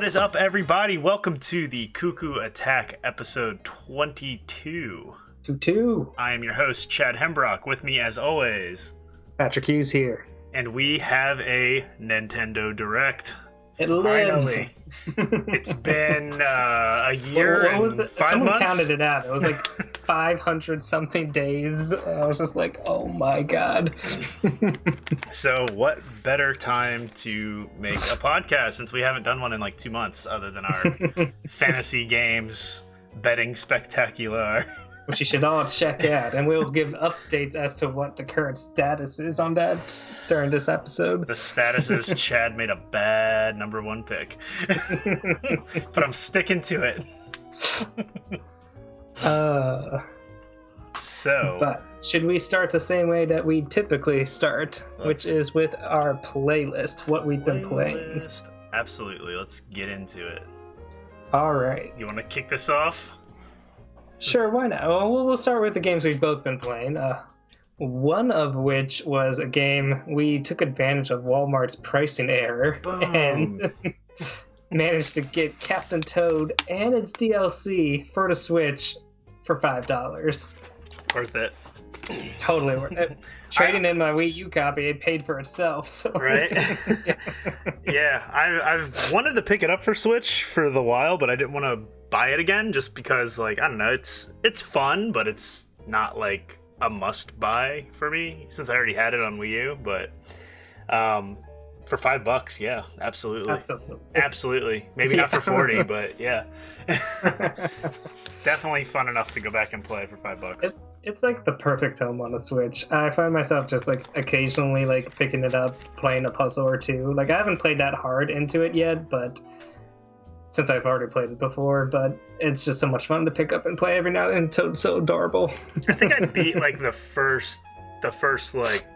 is up, everybody? Welcome to the Cucco Attack episode 22. I am your host, Chad Hembrock. With me, as always, Patrick Hughes here. And we have a Nintendo Direct. It lives. It's been a year what was and it? 5 Someone months. counted it out. It was like 500 something days. I was just like, oh my god. So what better time to make a podcast since we haven't done one in like 2 months other than our fantasy games betting spectacular. Which you should all check out, and we'll give updates as to what the current status is on that during this episode. The status is Chad made a bad number one pick. But I'm sticking to it. But should we start the same way that we typically start, which is with our playlist, what we've been playing? Absolutely. Let's get into it. All right. You want to kick this off? Sure, why not? Well, we'll start with the games we've both been playing. One of which was a game we took advantage of Walmart's pricing error and managed to get Captain Toad and its DLC for the Switch for $5. Worth it. Totally worth it. Trading in my Wii U copy, it paid for itself. So. Right? Yeah, I've wanted to pick it up for Switch for the while, but I didn't want to buy it again just because, like, I don't know, it's fun, but it's not like a must buy for me since I already had it on Wii U. But for $5, yeah, absolutely. Maybe not for 40, but yeah. It's definitely fun enough to go back and play for $5. It's like the perfect home on the Switch. I find myself just like occasionally like picking it up, playing a puzzle or two. Like I haven't played that hard into it yet, but since I've already played it before, but it's just so much fun to pick up and play every now and then. Toad's so adorable. I think I beat like the first like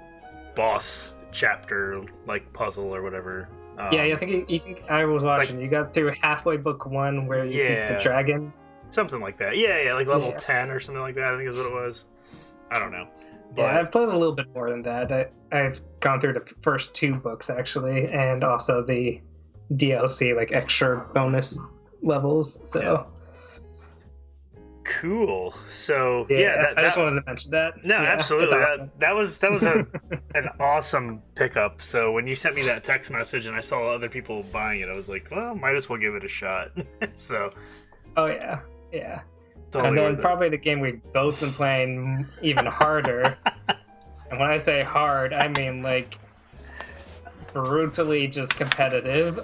boss chapter, like puzzle or whatever. Yeah, I think I was watching. Like, you got through halfway book 1 where you beat the dragon. Something like that. Yeah, like level 10 or something like that, I think is what it was. I don't know. But yeah, I've played a little bit more than that. I've gone through the first 2 books, actually, and also the DLC, like extra bonus levels. So yeah. Cool. So I just wanted to mention that. No, absolutely. Awesome. That was an awesome pickup. So when you sent me that text message and I saw other people buying it, I was like, well, might as well give it a shot. So. Oh yeah. Totally. And then probably the game we've both been playing even harder. And when I say hard, I mean like brutally just competitive.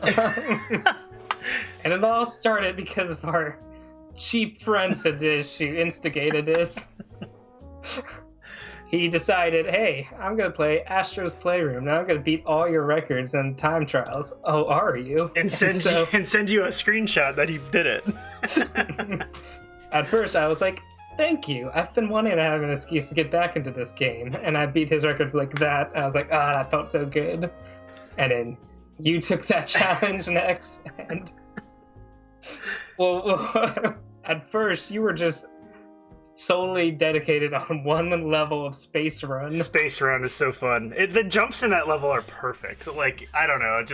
And it all started because of our cheap friend Sadish, who instigated this. He decided, hey, I'm going to play Astro's Playroom. Now I'm going to beat all your records and time trials. Oh, are you? And send you a screenshot that he did it. At first, I was like, thank you. I've been wanting to have an excuse to get back into this game. And I beat his records like that. I was like, that felt so good. And then you took that challenge next. And well, at first, you were just solely dedicated on one level of Space Run. Space Run is so fun. The jumps in that level are perfect. Like, I don't know,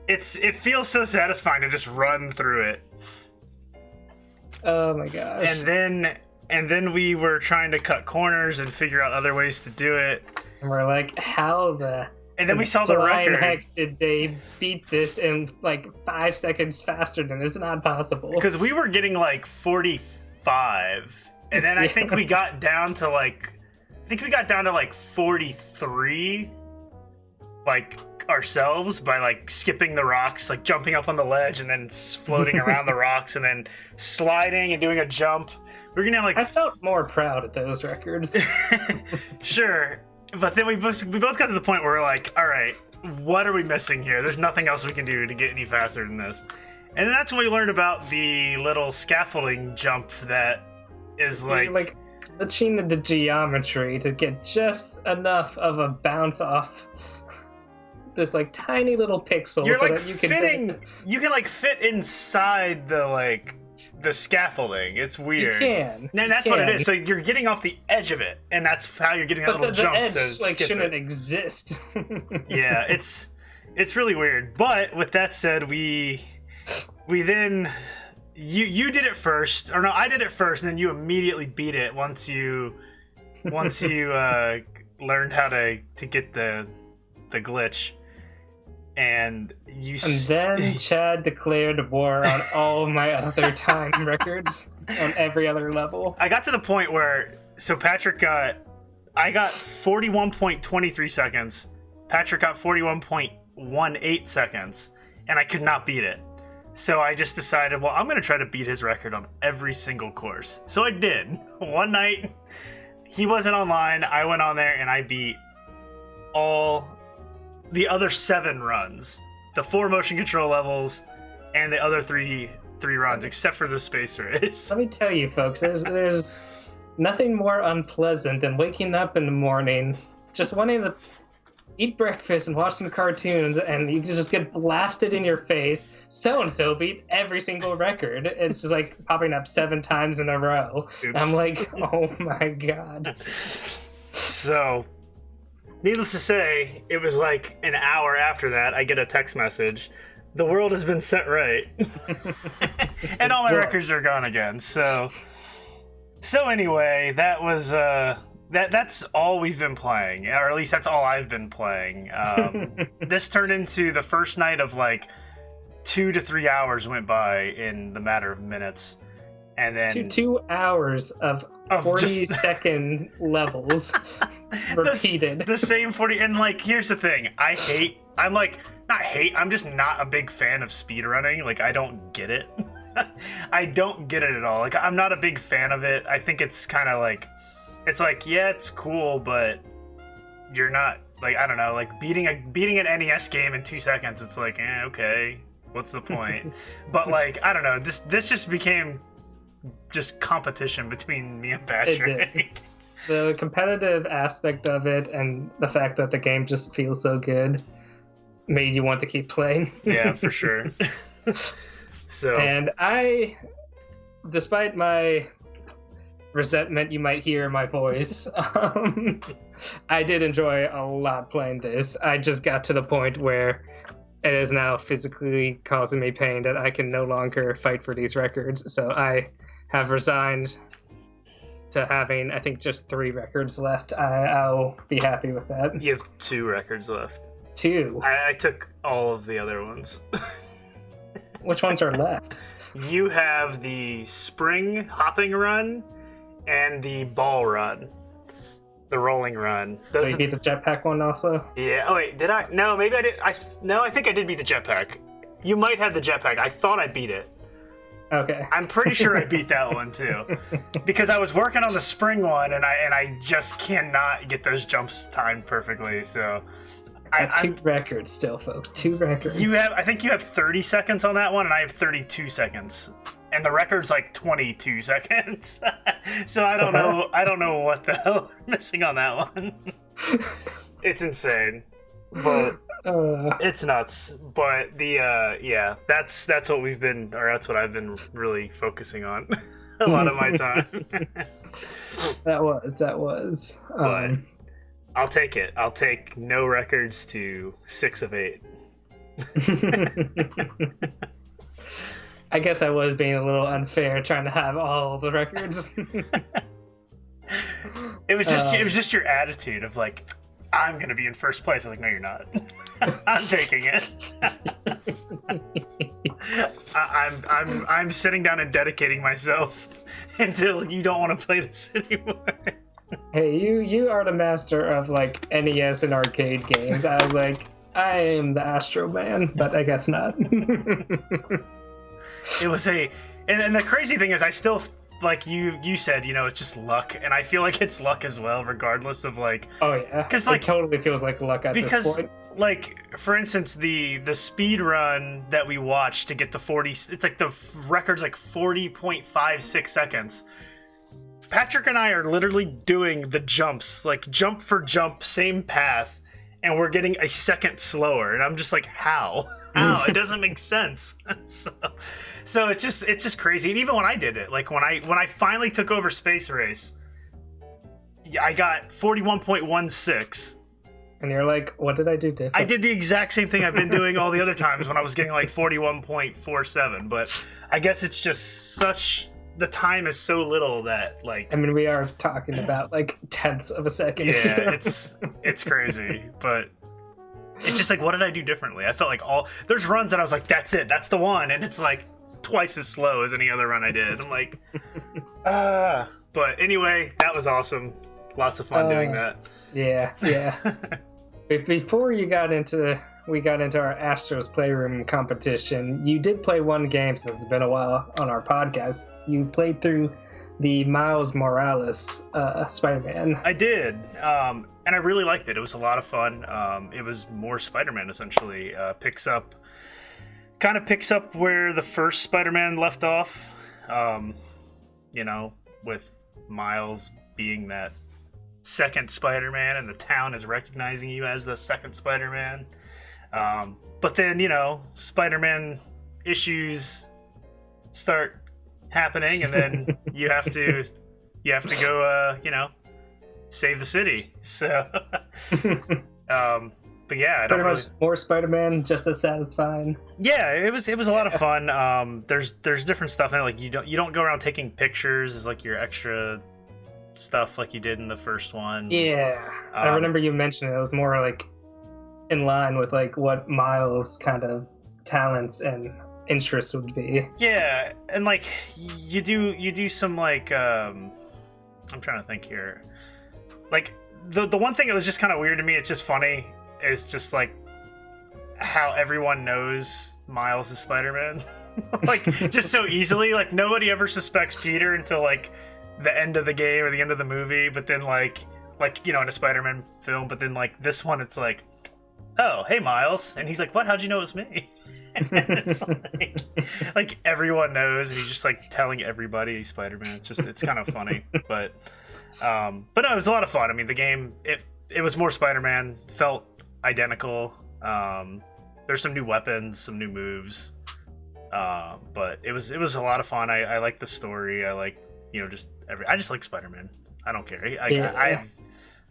it feels so satisfying to just run through it. Oh my gosh. And then we were trying to cut corners and figure out other ways to do it. And we're like, and then we saw the record. Heck, did they beat this in like 5 seconds faster than this? It's not possible. Because we were getting like 45, and then I think we got down to like 43, like ourselves by like skipping the rocks, like jumping up on the ledge and then floating around the rocks and then sliding and doing a jump. We're gonna have like. I felt more proud at those records. Sure. But then we both got to the point where we're like, all right, what are we missing here? There's nothing else we can do to get any faster than this. And then that's when we learned about the little scaffolding jump that is like glitching the geometry to get just enough of a bounce off this like tiny little pixel. You're so like that you can like fit inside the scaffolding. It's weird. You can. And that's what it is. So you're getting off the edge of it, and that's how you're getting that little jump. But the edge edge shouldn't exist. Yeah, it's really weird. But with that said, we we then you did it first, or no, I did it first, and then you immediately beat it once you learned how to get the glitch. And then Chad declared war on all of my other time records on every other level. I got to the point where, so I got 41.23 seconds. Patrick got 41.18 seconds, and I could not beat it. So I just decided, well, I'm going to try to beat his record on every single course. So I did. One night, he wasn't online. I went on there, and I beat all the other 7 runs, the 4 motion control levels, and the other three runs, except for the space race. Let me tell you, folks, there's nothing more unpleasant than waking up in the morning, just wanting to eat breakfast and watch some cartoons, and you just get blasted in your face. So-and-so beat every single record. It's just like popping up 7 times in a row. I'm like, oh my god. So, needless to say, it was like an hour after that, I get a text message. The world has been set right. And all my records are gone again. So anyway, that was that's all we've been playing, or at least that's all I've been playing. This turned into the first night of like 2 to 3 hours went by in the matter of minutes. And then 2 hours of 40-second levels repeated. The same 40, and like, here's the thing. I'm just not a big fan of speedrunning. Like, I don't get it. I don't get it at all. Like, I'm not a big fan of it. I think it's kind of like, it's like, yeah, it's cool, but you're not, like, I don't know, like beating an NES game in 2 seconds, it's like, okay, what's the point? But like, I don't know, this just became just competition between me and Patrick. It did. The competitive aspect of it and the fact that the game just feels so good made you want to keep playing. Yeah, for sure. So, and I, despite my resentment you might hear in my voice, I did enjoy a lot playing this. I just got to the point where it is now physically causing me pain that I can no longer fight for these records. So I have resigned to having, I think, just 3 records left. I'll be happy with that. You have 2 records left. 2? I took all of the other ones. Which ones are left? You have the spring hopping run and the ball run. The rolling run. Those beat the jetpack one also? Yeah. Oh wait, did I? No, maybe I did. No, I think I did beat the jetpack. You might have the jetpack. I thought I beat it. Okay. I'm pretty sure I beat that one too, because I was working on the spring one, and I just cannot get those jumps timed perfectly. So I have 2 records still, folks. 2 records. I think you have 30 seconds on that one, and I have 32 seconds. And the record's like 22 seconds. So I don't know. I don't know what the hell I'm missing on that one. It's insane, but it's nuts. But yeah, that's what we've been, or that's what I've been really focusing on a lot of my time. That was. But I'll take it. I'll take no records to 6 of 8. I guess I was being a little unfair trying to have all the records. It was just your attitude of like, I'm gonna be in first place. I was like, no, you're not. I'm taking it. I'm sitting down and dedicating myself until you don't want to play this anymore. Hey, you are the master of like NES and arcade games. I was like, I am the Astro man, but I guess not. It was and the crazy thing is, I still, like you said, it's just luck, and I feel like it's luck as well, regardless of like. Oh yeah, because like, it totally feels like luck at this point. Like, for instance, the speed run that we watched to get the 40, it's like the record's like 40.56 seconds. Patrick and I are literally doing the jumps, like jump for jump, same path, and we're getting a second slower, and I'm just like, how? It doesn't make sense. So it's just crazy. And even when I did it, like when I finally took over Space Race, I got 41.16, And you're like, what did I do different? I did the exact same thing I've been doing all the other times when I was getting like 41.47, but I guess it's just the time is so little that like... I mean, we are talking about like tenths of a second. Yeah, it's crazy, but it's just like, what did I do differently? I felt like there's runs that I was like, that's it, that's the one, and it's like twice as slow as any other run I did. I'm like, But anyway, that was awesome. Lots of fun doing that. Yeah. Before we got into our Astro's Playroom competition, you did play one game since it's been a while on our podcast. You played through the Miles Morales Spider-Man. I did, and I really liked it. It was a lot of fun. It was more Spider-Man, essentially. Picks up where the first Spider-Man left off, with Miles being that second Spider-Man, and the town is recognizing you as the second Spider-Man. But then, Spider-Man issues start happening, and then you have to go, save the city. So, but yeah, pretty much more Spider-Man, just as satisfying. Yeah, it was a lot of fun. There's different stuff in it. Like you don't go around taking pictures as like your extra stuff like you did in the first one. Yeah, I remember you mentioning it was more like in line with like what Miles' kind of talents and interests would be. Yeah, and like you do some like I'm trying to think here. Like the one thing that was just kind of weird to me, it's just funny, is just like how everyone knows Miles is Spider-Man. Like just so easily. Like nobody ever suspects Peter until like the end of the game or the end of the movie, but then like in a Spider-Man film, but then like this one it's like, oh, hey Miles, and he's like, what, how'd you know it was me? It's like everyone knows, and he's just like telling everybody he's Spider-Man. It's kind of funny, but no, it was a lot of fun. I mean, the game, it was more Spider-Man, felt identical. There's some new weapons, some new moves, but it was a lot of fun. I like the story. I like I just like Spider-Man. I don't care.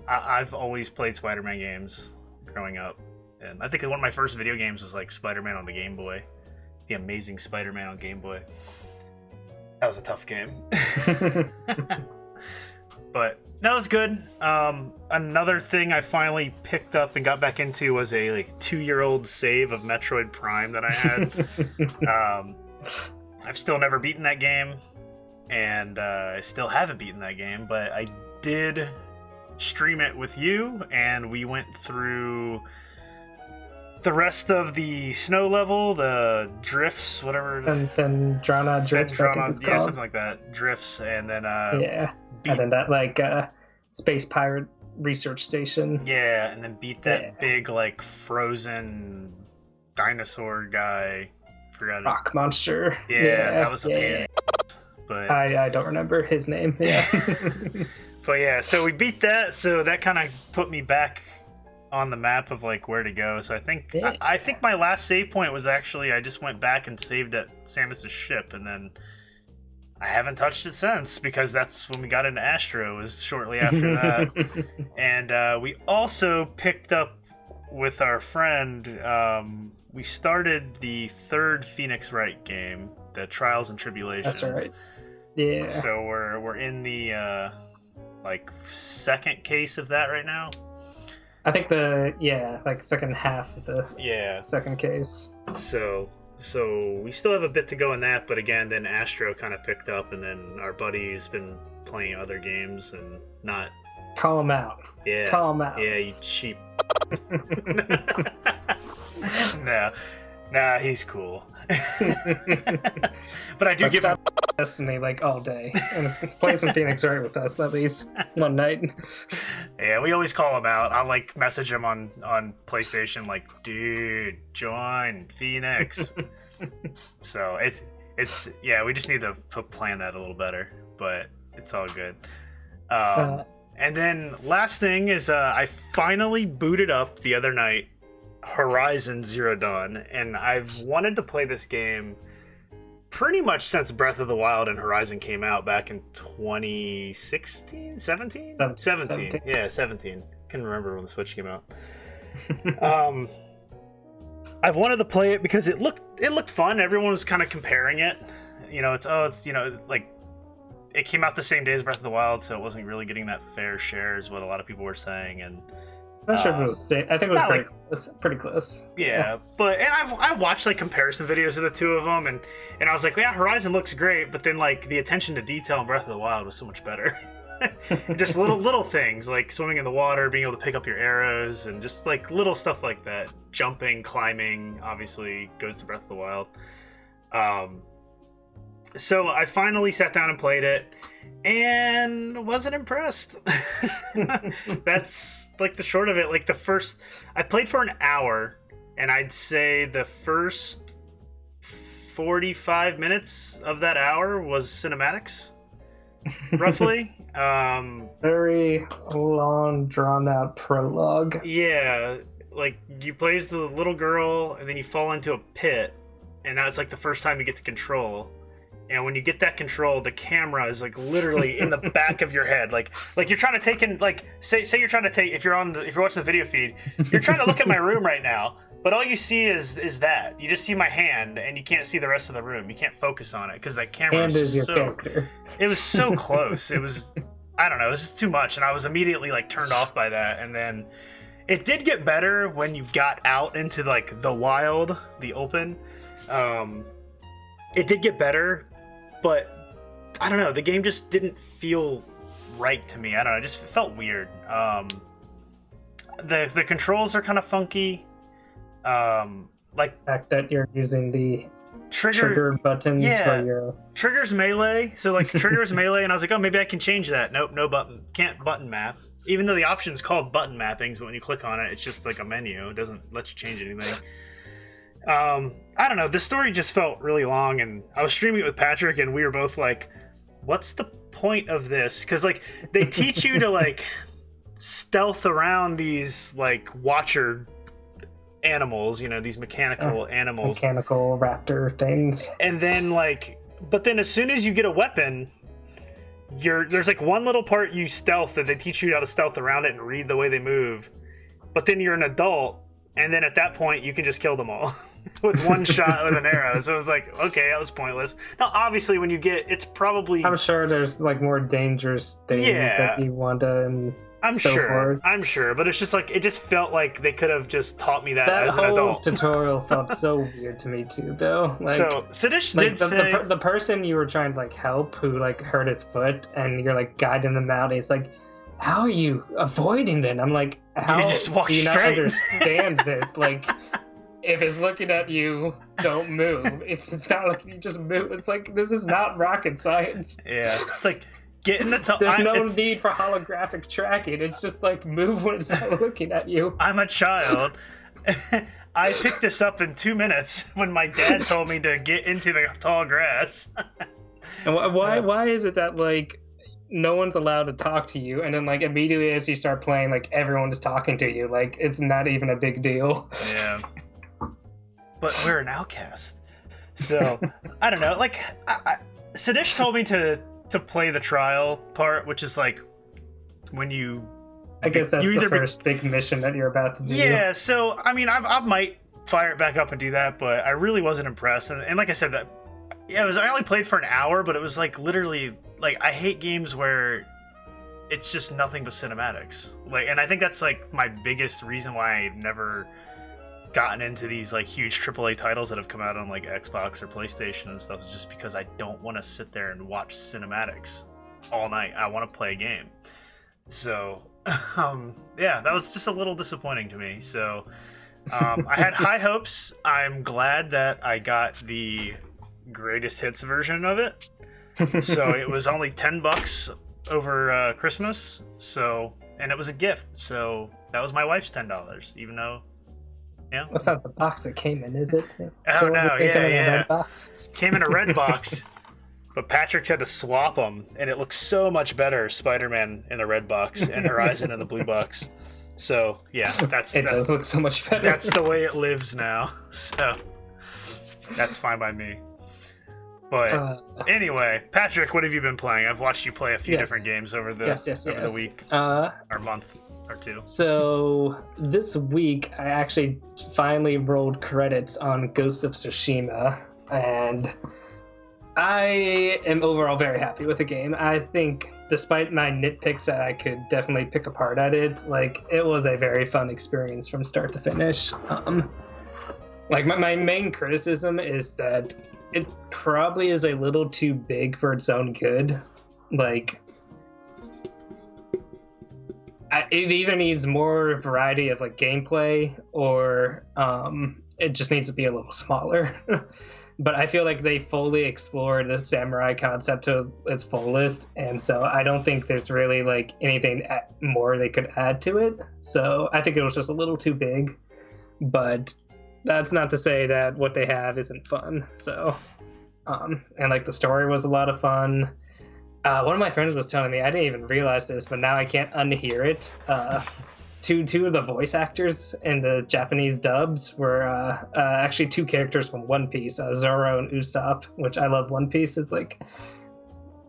I've always played Spider-Man games growing up, and I think one of my first video games was like Spider-Man on the Game Boy, The Amazing Spider-Man on Game Boy. That was a tough game. But that was good. Another thing I finally picked up and got back into was a like 2-year-old save of Metroid Prime that I had. I've still never beaten that game, and I still haven't beaten that game, but I did stream it with you, and we went through the rest of the snow level, the drifts, whatever. Fendrana drifts, I think it's called. Yeah, something like that. Drifts, and then and then that like space pirate research station. Yeah, and then beat that big like frozen dinosaur guy. Rock monster. Yeah, that was a pain. But I don't remember his name. Yeah. But yeah, so we beat that, so that kind of put me back on the map of like where to go. So I think my last save point was actually I just went back and saved at Samus's ship, and then I haven't touched it since, because that's when we got into Astro, was shortly after that. And we also picked up with our friend, we started the third Fenyx Wright game, the Trials and Tribulations. That's right. Yeah. So we're in the like second case of that right now. I think second half of the second case. So we still have a bit to go in that, but again, then Astro kind of picked up, and then our buddy's been playing other games and not. Call him out. Yeah. Call him out. Yeah, you cheap. Nah, he's cool. But I do give him Destiny like all day and play some Fenyx Wright with us at least one night. Yeah, we always call him out. I'll like message him on PlayStation like, dude, join Fenyx. So it's we just need to plan that a little better, but it's all good. And then last thing is I finally booted up the other night Horizon Zero Dawn, and I've wanted to play this game pretty much since Breath of the Wild and Horizon came out back in 2016, 17? 17. Yeah, 17. Can remember when the Switch came out. I've wanted to play it because it looked fun. Everyone was kind of comparing it. You know, it's like it came out the same day as Breath of the Wild, so it wasn't really getting that fair share, is what a lot of people were saying. And I'm not sure if it was. I think it was pretty close. Yeah, but I watched like comparison videos of the two of them, and I was like, yeah, Horizon looks great, but then like the attention to detail in Breath of the Wild was so much better. Just little things like swimming in the water, being able to pick up your arrows, and just like little stuff like that. Jumping, climbing, obviously goes to Breath of the Wild. So I finally sat down and played it, and wasn't impressed. That's like the short of it. Like I played for an hour, and I'd say the first 45 minutes of that hour was cinematics, roughly. Very long, drawn out prologue. Yeah, like you play as the little girl, and then you fall into a pit, and that's like the first time you get to control. And when you get that control, the camera is like literally in the back of your head. Like you're trying to take in, like say you're trying to take, if you're watching the video feed, you're trying to look at my room right now, but all you see is that. You just see my hand, and you can't see the rest of the room. You can't focus on it because that camera is your character. It was so close. It was, I don't know, it was too much, and I was immediately like turned off by that. And then it did get better when you got out into like the wild, the open. It did get better. But I don't know, the game just didn't feel right to me. I don't know, it just felt weird. The controls are kind of funky. Like the fact that you're using the trigger buttons for your triggers melee. So like triggers melee, and I was like, oh, maybe I can change that. Nope, no button. Can't button map. Even though the option's called button mappings, but when you click on it, it's just like a menu. It doesn't let you change anything. I don't know, the story just felt really long, and I was streaming it with Patrick, and we were both like, what's the point of this? Because like they teach you to like stealth around these like watcher animals, you know, these mechanical animals, mechanical raptor things, and then like, but then as soon as you get a weapon, there's like one little part you stealth that they teach you how to stealth around it and read the way they move, but then you're an adult. And then at that point, you can just kill them all with one shot with an arrow. So it was like, okay, that was pointless. Now, obviously, when you get, it's probably... I'm sure there's like more dangerous things that you want to... I'm sure, but it's just like, it just felt like they could have just taught me that as an adult. That whole tutorial felt so weird to me too, though. Like, so Sidish did say... The person you were trying to like help who like hurt his foot, and you're like guiding them out, and he's like, how are you avoiding them? I'm like, how do you not understand this? Like, if it's looking at you, don't move. If it's not looking, you just move. It's like, this is not rocket science. Yeah, it's like, get in the top. There's no need for holographic tracking. It's just like, move when it's not looking at you. I'm a child. I picked this up in 2 minutes when my dad told me to get into the tall grass. And why is it that, like, no one's allowed to talk to you, and then like immediately as you start playing, like everyone's talking to you, like it's not even a big deal. Yeah, but we're an outcast, so I don't know. Like Sidish told me to play the trial part, which is like when you, I guess that's the first big mission that you're about to do. Yeah, so I mean, I might fire it back up and do that, but I really wasn't impressed. And like I said, I only played for an hour, but it was like literally, like, I hate games where it's just nothing but cinematics. Like, and I think that's like my biggest reason why I've never gotten into these like huge AAA titles that have come out on like Xbox or PlayStation and stuff, is just because I don't want to sit there and watch cinematics all night. I want to play a game. So, yeah, that was just a little disappointing to me. So, I had high hopes. I'm glad that I got the greatest hits version of it. So it was only $10 over Christmas. So, and it was a gift. So that was my wife's $10, even though, yeah. That's not the box it came in, is it? Oh, so no, yeah. Came in a red box. But Patrick's had to swap them, and it looks so much better, SpiderMan in the red box and Horizon in the blue box. So, yeah, it does look so much better. That's the way it lives now. So, that's fine by me. But anyway, Patrick, what have you been playing? I've watched you play a few different games over the the week or month or two. So this week, I actually finally rolled credits on Ghost of Tsushima, and I am overall very happy with the game. I think, despite my nitpicks that I could definitely pick apart at it, like, it was a very fun experience from start to finish. Like, my main criticism is that it probably is a little too big for its own good. Like, it either needs more variety of, like, gameplay, or it just needs to be a little smaller. But I feel like they fully explored the samurai concept to its fullest, and so I don't think there's really, like, anything more they could add to it. So I think it was just a little too big, but that's not to say that what they have isn't fun. So, and like the story was a lot of fun. One of my friends was telling me, I didn't even realize this, but now I can't unhear it. Two of the voice actors in the Japanese dubs were actually two characters from One Piece, Zoro and Usopp, which I love One Piece. It's like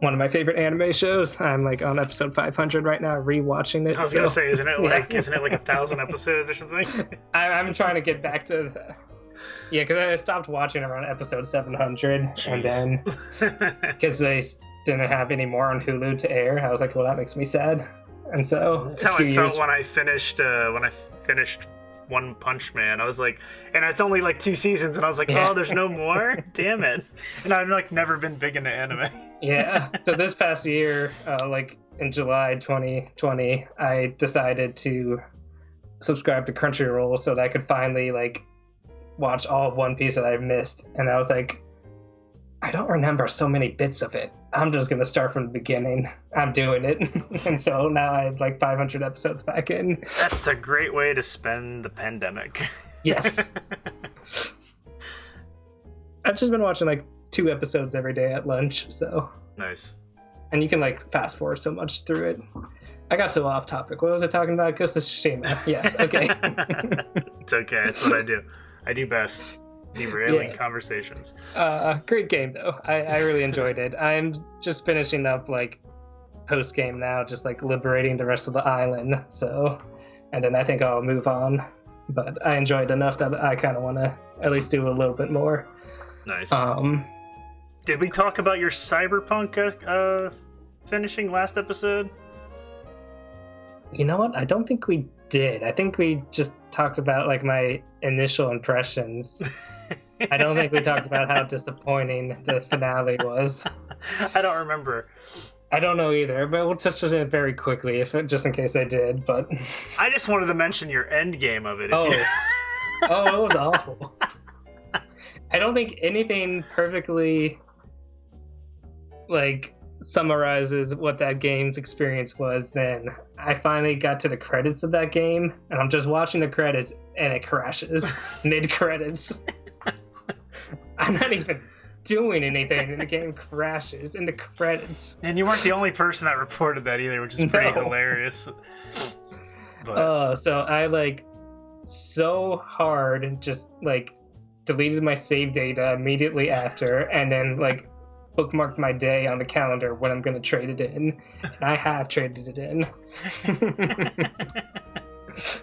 one of my favorite anime shows. I'm like on episode 500 right now, rewatching it. I was gonna say, isn't it like 1,000 episodes or something? I'm trying to get back to because I stopped watching around episode 700. Jeez. And then because they didn't have any more on Hulu to air, I was like, well, that makes me sad. And so that's how I felt when I finished One Punch Man. I was like, and it's only like 2 seasons, and I was like, oh, there's no more? Damn it. And I've like never been big into anime. Yeah. So this past year, like in July 2020, I decided to subscribe to Crunchyroll so that I could finally like watch all of One Piece that I've missed. And I was like, I don't remember so many bits of it. I'm just going to start from the beginning. I'm doing it. And so now I have like 500 episodes back in. That's a great way to spend the pandemic. Yes. I've just been watching like 2 episodes every day at lunch, so. Nice. And you can like fast forward so much through it. I got so off topic. What was I talking about? Ghost of Tsushima. Yes, okay. It's okay. It's what I do. I do best. Derailing conversations. Great game though. I really enjoyed it. I'm just finishing up like post game now, just like liberating the rest of the island. So, and then I think I'll move on. But I enjoyed enough that I kind of want to at least do a little bit more. Nice. Did we talk about your Cyberpunk finishing last episode? You know what? I don't think we did. I think we just talked about like my initial impressions. I don't think we talked about how disappointing the finale was. I don't remember. I don't know either, but we'll touch on it very quickly, just in case I did. But I just wanted to mention your end game of it. Oh, it was awful. I don't think anything perfectly like summarizes what that game's experience was. Then I finally got to the credits of that game, and I'm just watching the credits, and it crashes mid-credits. I'm not even doing anything, and the game crashes in the credits. And you weren't the only person that reported that either, which is pretty hilarious. But... so I like so hard just like deleted my save data immediately after, and then like bookmarked my day on the calendar when I'm going to trade it in. And I have traded it in.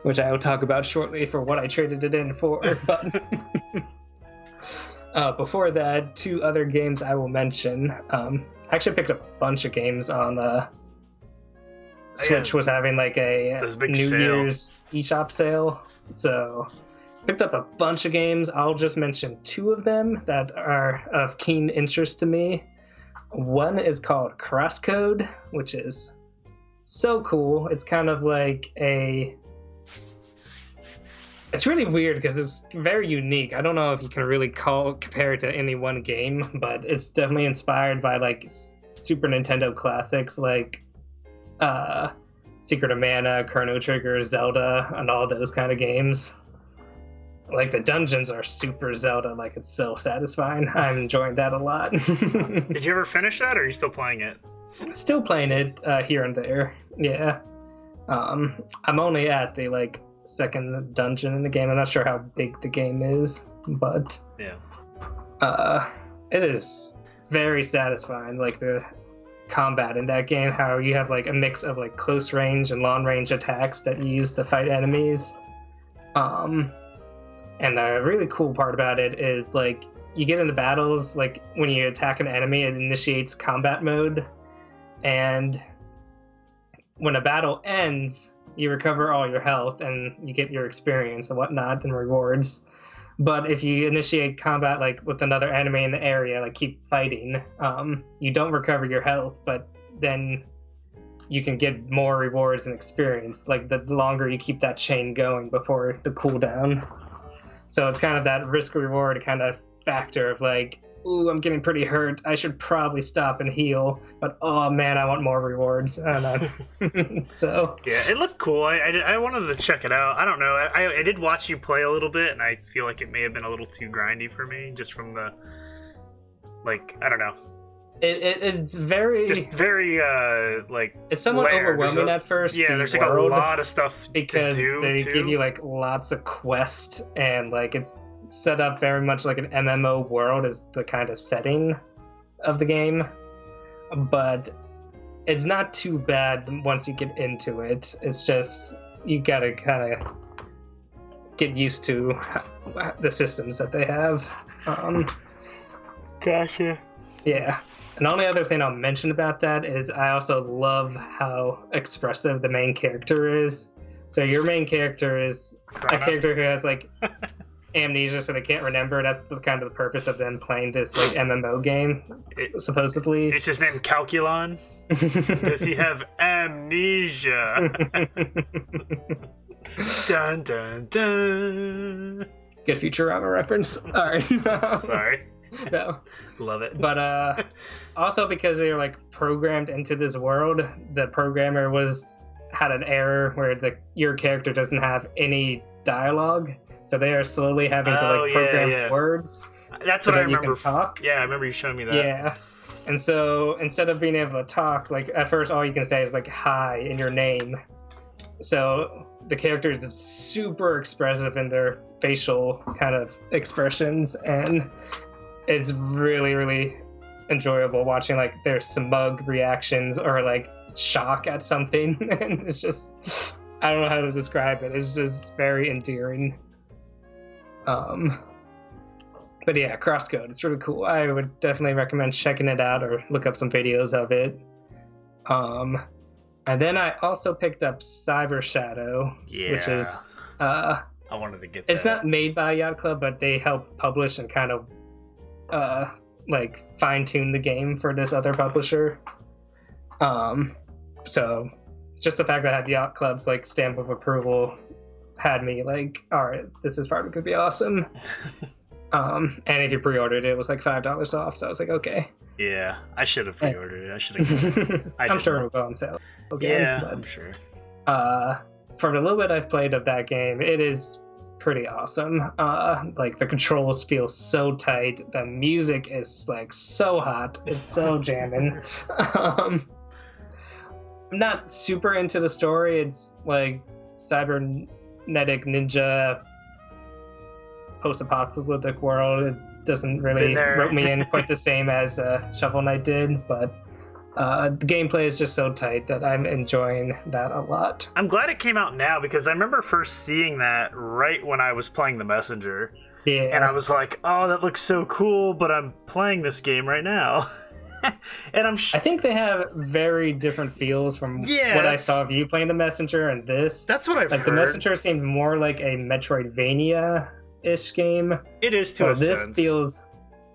Which I will talk about shortly for what I traded it in for. But before that, 2 other games I will mention. I actually picked up a bunch of games on Switch was having like a New Year's eShop sale. So picked up a bunch of games. I'll just mention 2 of them that are of keen interest to me. One is called CrossCode, which is so cool. It's kind of like it's really weird because it's very unique. I don't know if you can really compare it to any one game, but it's definitely inspired by like Super Nintendo classics like Secret of Mana, Chrono Trigger, Zelda, and all those kind of games. Like the dungeons are super Zelda, like it's so satisfying. I'm enjoying that a lot. Did you ever finish that, or are you still playing it? Still playing it here and there. Yeah. I'm only at the like 2nd dungeon in the game. I'm not sure how big the game is, but yeah. It is very satisfying. Like the combat in that game, how you have like a mix of like close range and long range attacks that you use to fight enemies. And the really cool part about it is like you get into battles, like when you attack an enemy, it initiates combat mode, and when a battle ends, you recover all your health and you get your experience and whatnot and rewards. But if you initiate combat like with another enemy in the area, like keep fighting, you don't recover your health, but then you can get more rewards and experience, like the longer you keep that chain going before the cooldown. So it's kind of that risk reward kind of factor of like, ooh, I'm getting pretty hurt, I should probably stop and heal, but oh man, I want more rewards. I don't know. So yeah, it looked cool. I wanted to check it out. I don't know, I did watch you play a little bit, and I feel like it may have been a little too grindy for me, just from the, like, I don't know, it's very like, it's somewhat overwhelming at first. Yeah, there's like a lot of stuff because to do, they too. give you like lots of quests, and like it's set up very much like an MMO world is the kind of setting of the game, but it's not too bad once you get into it. It's just you gotta kind of get used to the systems that they have. Gotcha. Yeah. And the only other thing I'll mention about that is I also love how expressive the main character is. So your main character is a character who has like amnesia, so they can't remember. That's the kind of the purpose of them playing this like MMO game, supposedly. Is his name Calculon? Does he have amnesia? Dun dun dun. Good Futurama reference. All right. Sorry. No. Love it. But also because they're like programmed into this world, the programmer had an error where your character doesn't have any dialogue. So they are slowly having to like program words. That's so what I that remember. You can talk. Yeah, I remember you showing me that. Yeah. And so instead of being able to talk, like at first all you can say is like hi in your name. So the characters are super expressive in their facial kind of expressions, and it's really, really enjoyable watching like their smug reactions or like shock at something. And it's just, I don't know how to describe it. It's just very endearing. But yeah, CrossCode, it's really cool. I would definitely recommend checking it out or look up some videos of it. And then I also picked up Cyber Shadow, which is I wanted to get that. It's not made by Yacht Club, but they help publish and kind of like fine-tune the game for this other publisher. So just the fact that I had Yacht Club's like stamp of approval had me like, all right, this is probably gonna be awesome. And if you pre-ordered it, it was like $5 off, so I was like, okay. Yeah, I should have pre-ordered it. I should have. I'm sure it'll go on sale again. Yeah, but, I'm sure. From the little bit I've played of that game, it is pretty awesome. Like the controls feel so tight. The music is like so hot. It's so jamming. I'm not super into the story. It's like cybernetic ninja post-apocalyptic world. It doesn't really rope me in quite the same as Shovel Knight did, but the gameplay is just so tight that I'm enjoying that a lot. I'm glad it came out now, because I remember first seeing that right when I was playing The Messenger. Yeah. And I was like, oh, that looks so cool, but I'm playing this game right now. And I think they have very different feels from what I saw of you playing The Messenger and this. That's what I've heard. The Messenger seemed more like a Metroidvania-ish game. It is to a sense. This feels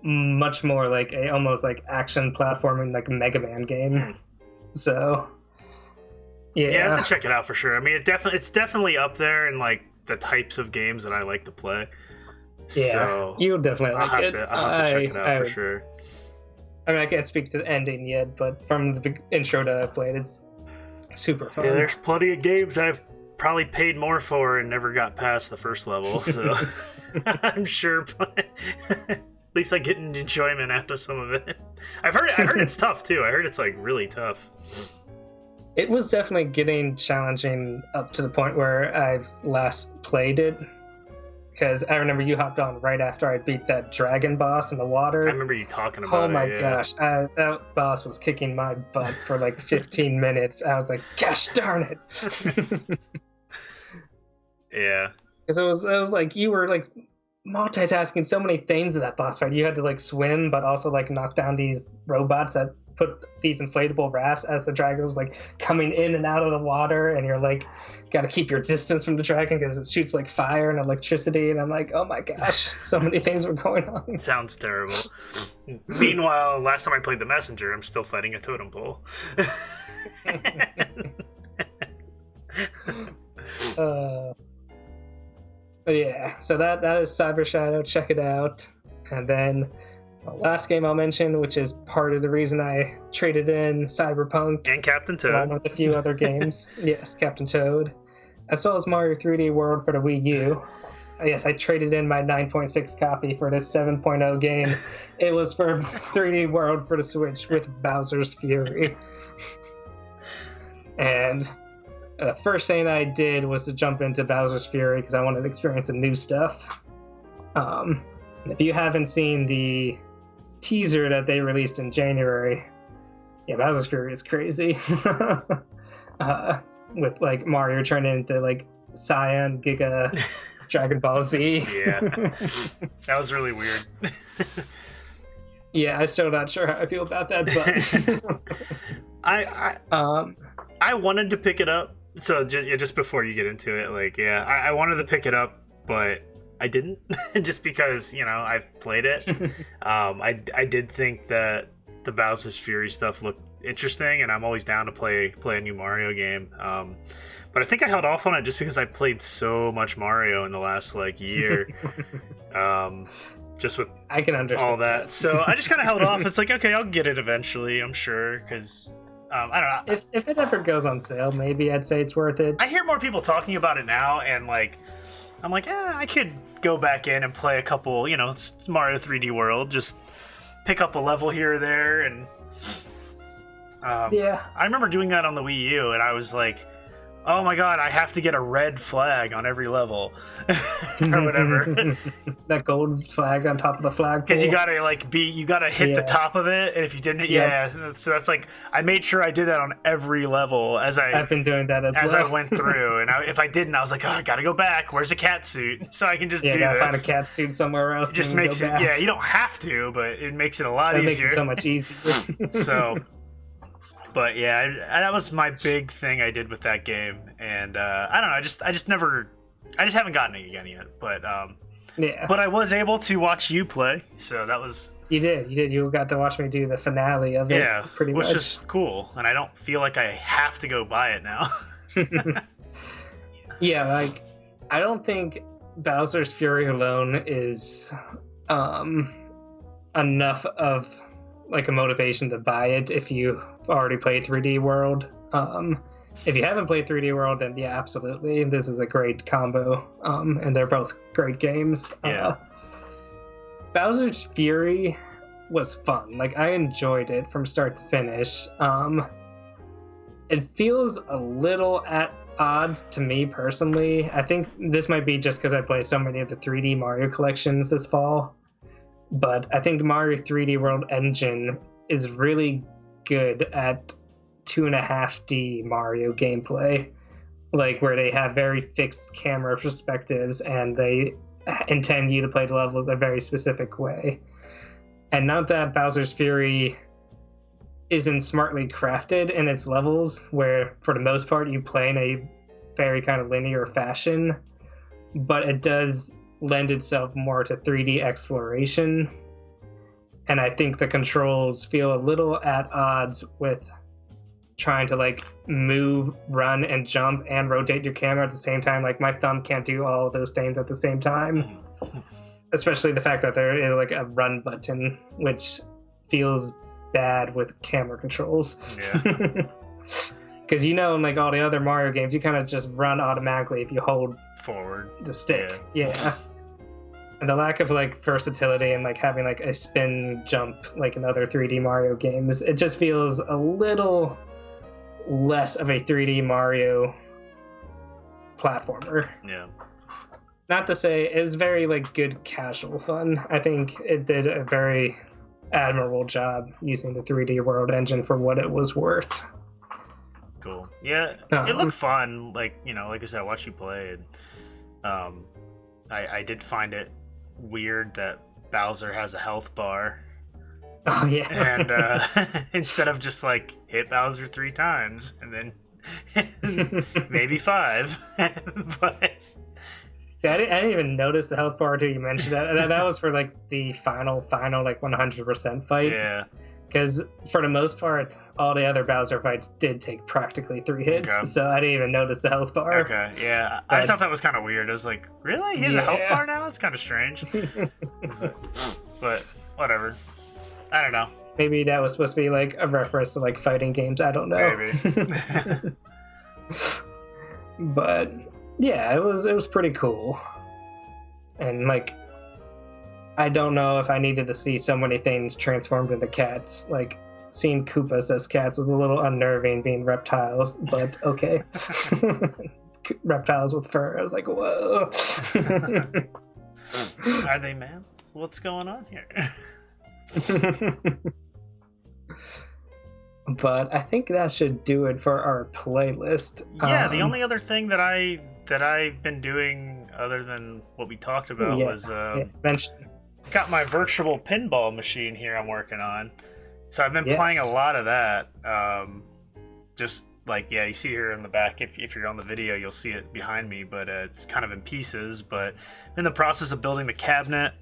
much more like a almost like action platforming, like a Mega Man game. So yeah, I have to check it out for sure. I mean, it's definitely up there in like the types of games that I like to play. Yeah, so you'll definitely like it. I'll have to check it out for sure. I mean, I can't speak to the ending yet, but from the intro that I played, it's super fun. Yeah, there's plenty of games I've probably paid more for and never got past the first level, so I'm sure. At least I get an enjoyment out of some of it. I heard it's tough too. I heard it's like really tough. It was definitely getting challenging up to the point where I've last played it. because I remember you hopped on right after I beat that dragon boss in the water. I remember you talking about it. Oh my gosh, that boss was kicking my butt for like 15 minutes. I was like, gosh darn it. Yeah. Because it was like you were like multitasking so many things in that boss fight. You had to like swim, but also like knock down these robots that put these inflatable rafts as the dragon was like coming in and out of the water, and you're like got to keep your distance from the dragon because it shoots like fire and electricity, and I'm like, oh my gosh, so many things were going on. Sounds terrible. Meanwhile, last time I played the messenger, I'm still fighting a totem pole. But yeah, so that is Cyber Shadow. Check it out. And then the last game I'll mention, which is part of the reason I traded in Cyberpunk and Captain Toad, along with a few other games. Yes, Captain Toad, as well as Mario 3D World for the Wii U. Yes, I traded in my 9.6 copy for this 7.0 game. It was for 3D World for the Switch with Bowser's Fury. And the first thing I did was to jump into Bowser's Fury because I wanted to experience some new stuff. If you haven't seen the teaser that they released in January, yeah, Bowser's Fury is crazy. With like Mario turning into like Cyan, Giga, Dragon Ball Z. Yeah, that was really weird. Yeah, I'm still not sure how I feel about that, but I wanted to pick it up. So just before you get into it, like, yeah, I wanted to pick it up, but I didn't, just because, you know, I've played it. I did think that the Bowser's Fury stuff looked interesting, and I'm always down to play a new Mario game. But I think I held off on it just because I played so much Mario in the last like year. Just with I can understand all that. So I just kind of held off. It's like, okay, I'll get it eventually, I'm sure, because I don't know. If it ever goes on sale, maybe I'd say it's worth it. I hear more people talking about it now, and like, I'm like, I could go back in and play a couple, you know, Mario 3D World, just pick up a level here or there, and yeah. I remember doing that on the Wii U, and I was like, oh my god, I have to get a red flag on every level, or whatever. That gold flag on top of the flag. Because you gotta hit the top of it, and if you didn't, so that's like, I made sure I did that on every level I've been doing that as I went through, and if I didn't, I was like, oh, I gotta go back. Where's a cat suit? So I can just do this. Find a cat suit somewhere else. It just makes it, you don't have to, but it makes it a lot easier. It makes it so much easier. So. But yeah, that was my big thing I did with that game, and I don't know, I just haven't gotten it again yet. But yeah. But I was able to watch you play, so that was. You did. You got to watch me do the finale of it. Yeah, pretty much. Which is cool, and I don't feel like I have to go buy it now. Yeah, like I don't think Bowser's Fury alone is enough of like a motivation to buy it if you already played 3D World. If you haven't played 3D World, then yeah, absolutely, this is a great combo, and they're both great games. Yeah. Bowser's Fury was fun. Like, I enjoyed it from start to finish. It feels a little at odds to me personally. I think this might be just because I play so many of the 3D Mario collections this fall, but I think Mario 3D World Engine is really good at 2.5D Mario gameplay, like where they have very fixed camera perspectives and they intend you to play the levels a very specific way. And not that Bowser's Fury isn't smartly crafted in its levels, where for the most part you play in a very kind of linear fashion, but it does lend itself more to 3D exploration. And I think the controls feel a little at odds with trying to like move, run, and jump and rotate your camera at the same time. Like, my thumb can't do all of those things at the same time. Especially the fact that there is like a run button, which feels bad with camera controls. Yeah. Because in like all the other Mario games, you kind of just run automatically if you hold forward the stick. Yeah. And the lack of like versatility and like having like a spin jump like in other 3D Mario games, it just feels a little less of a 3D Mario platformer. Yeah. not to say it's very like good casual fun. I think it did a very admirable job using the 3D World engine for what it was worth. Cool. Yeah, it looked fun. Like, you know, like I said, I watched you play, and I did find it weird that Bowser has a health bar. Oh yeah. And instead of just like hit Bowser 3 times and then maybe 5, but I didn't even notice the health bar until you mentioned that. That was for like the final like 100% fight. Yeah. Because for the most part, all the other Bowser fights did take practically 3 hits, Okay. so I didn't even notice the health bar. Okay, yeah. I thought that was kind of weird. I was like, really? He has a health bar now? That's kind of strange. But whatever. I don't know. Maybe that was supposed to be like a reference to like fighting games. I don't know. Maybe. But yeah, it was pretty cool. And like, I don't know if I needed to see so many things transformed into cats. Like, seeing Koopas as cats was a little unnerving being reptiles, but okay. Reptiles with fur. I was like, whoa. Are they mammals? What's going on here? But I think that should do it for our playlist. Yeah, the only other thing that I've been doing other than what we talked about was got my virtual pinball machine here I'm working on. So I've been playing a lot of that. Just like, yeah, you see here in the back, if you're on the video, you'll see it behind me, but it's kind of in pieces. But I'm in the process of building the cabinet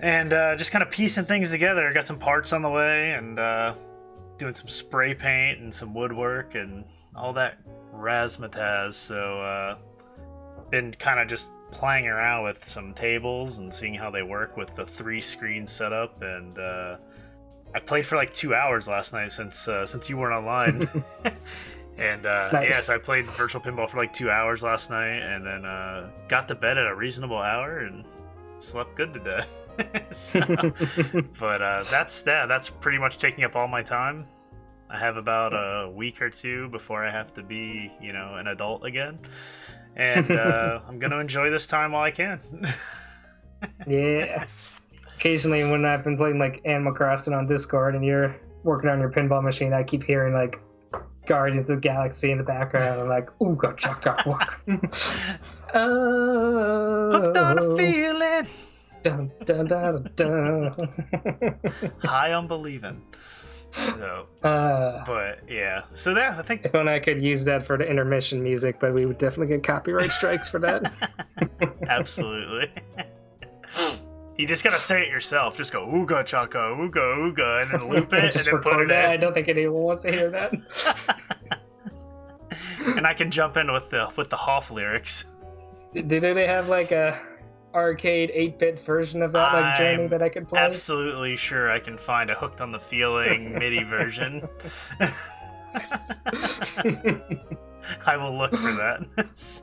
and just kind of piecing things together. I got some parts on the way and doing some spray paint and some woodwork and all that razzmatazz. So been kind of just playing around with some tables and seeing how they work with the 3-screen setup, and I played for like 2 hours last night since you weren't online. And Nice. so I played virtual pinball for like 2 hours last night, and then got to bed at a reasonable hour and slept good today. So, but that's pretty much taking up all my time. I have about a week or two before I have to be, you know, an adult again. And I'm going to enjoy this time while I can. Yeah. Occasionally when I've been playing like Animal Crossing on Discord and you're working on your pinball machine, I keep hearing like Guardians of the Galaxy in the background. I'm like, ooga chaka waka. Hooked on a feeling. Dun, dun, dun, dun. High on believing. So, but yeah, so that I think If only I could use that for the intermission music, but we would definitely get copyright strikes for that. absolutely. You just gotta say it yourself. Just go ooga chaka, ooga ooga, and then loop it, Just and then put record it that. I in. don't think anyone wants to hear that. And I can jump in with the Hoff lyrics. Do they have like a arcade 8-bit version of that like Journey I'm that I could play? Absolutely sure I can find a Hooked on the Feeling MIDI version. Yes. I will look for that.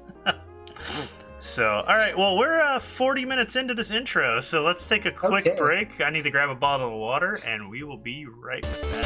So, all right. Well, we're 40 minutes into this intro, so let's take a quick Okay. break. I need to grab a bottle of water, and we will be right back.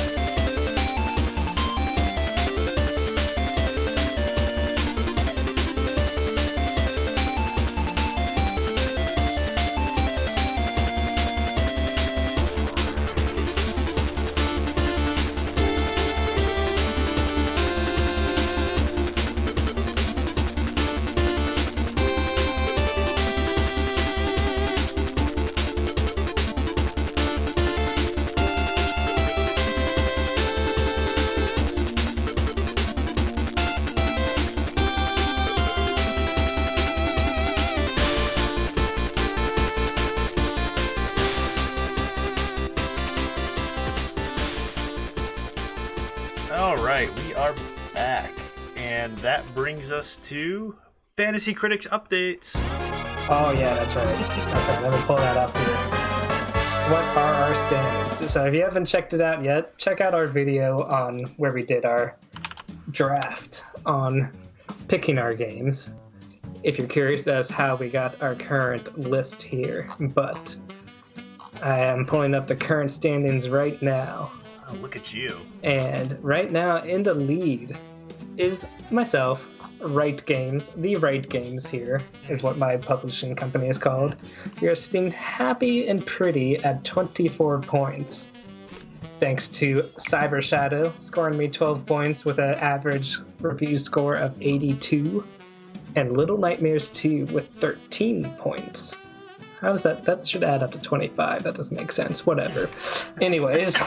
All right, we are back, and that brings us to Fantasy Critics updates. Oh yeah, that's right. Let me pull that up here. What are our standings? So if you haven't checked it out yet, check out our video on where we did our draft on picking our games. If you're curious as how we got our current list here, but I am pulling up the current standings right now. Oh, look at you. And right now in the lead is myself, Wright Games. The Wright Games here is what my publishing company is called. We are sitting happy and pretty at 24 points. Thanks to Cyber Shadow scoring me 12 points with an average review score of 82. And Little Nightmares 2 with 13 points. How does that... That should add up to 25. That doesn't make sense. Whatever. Anyways.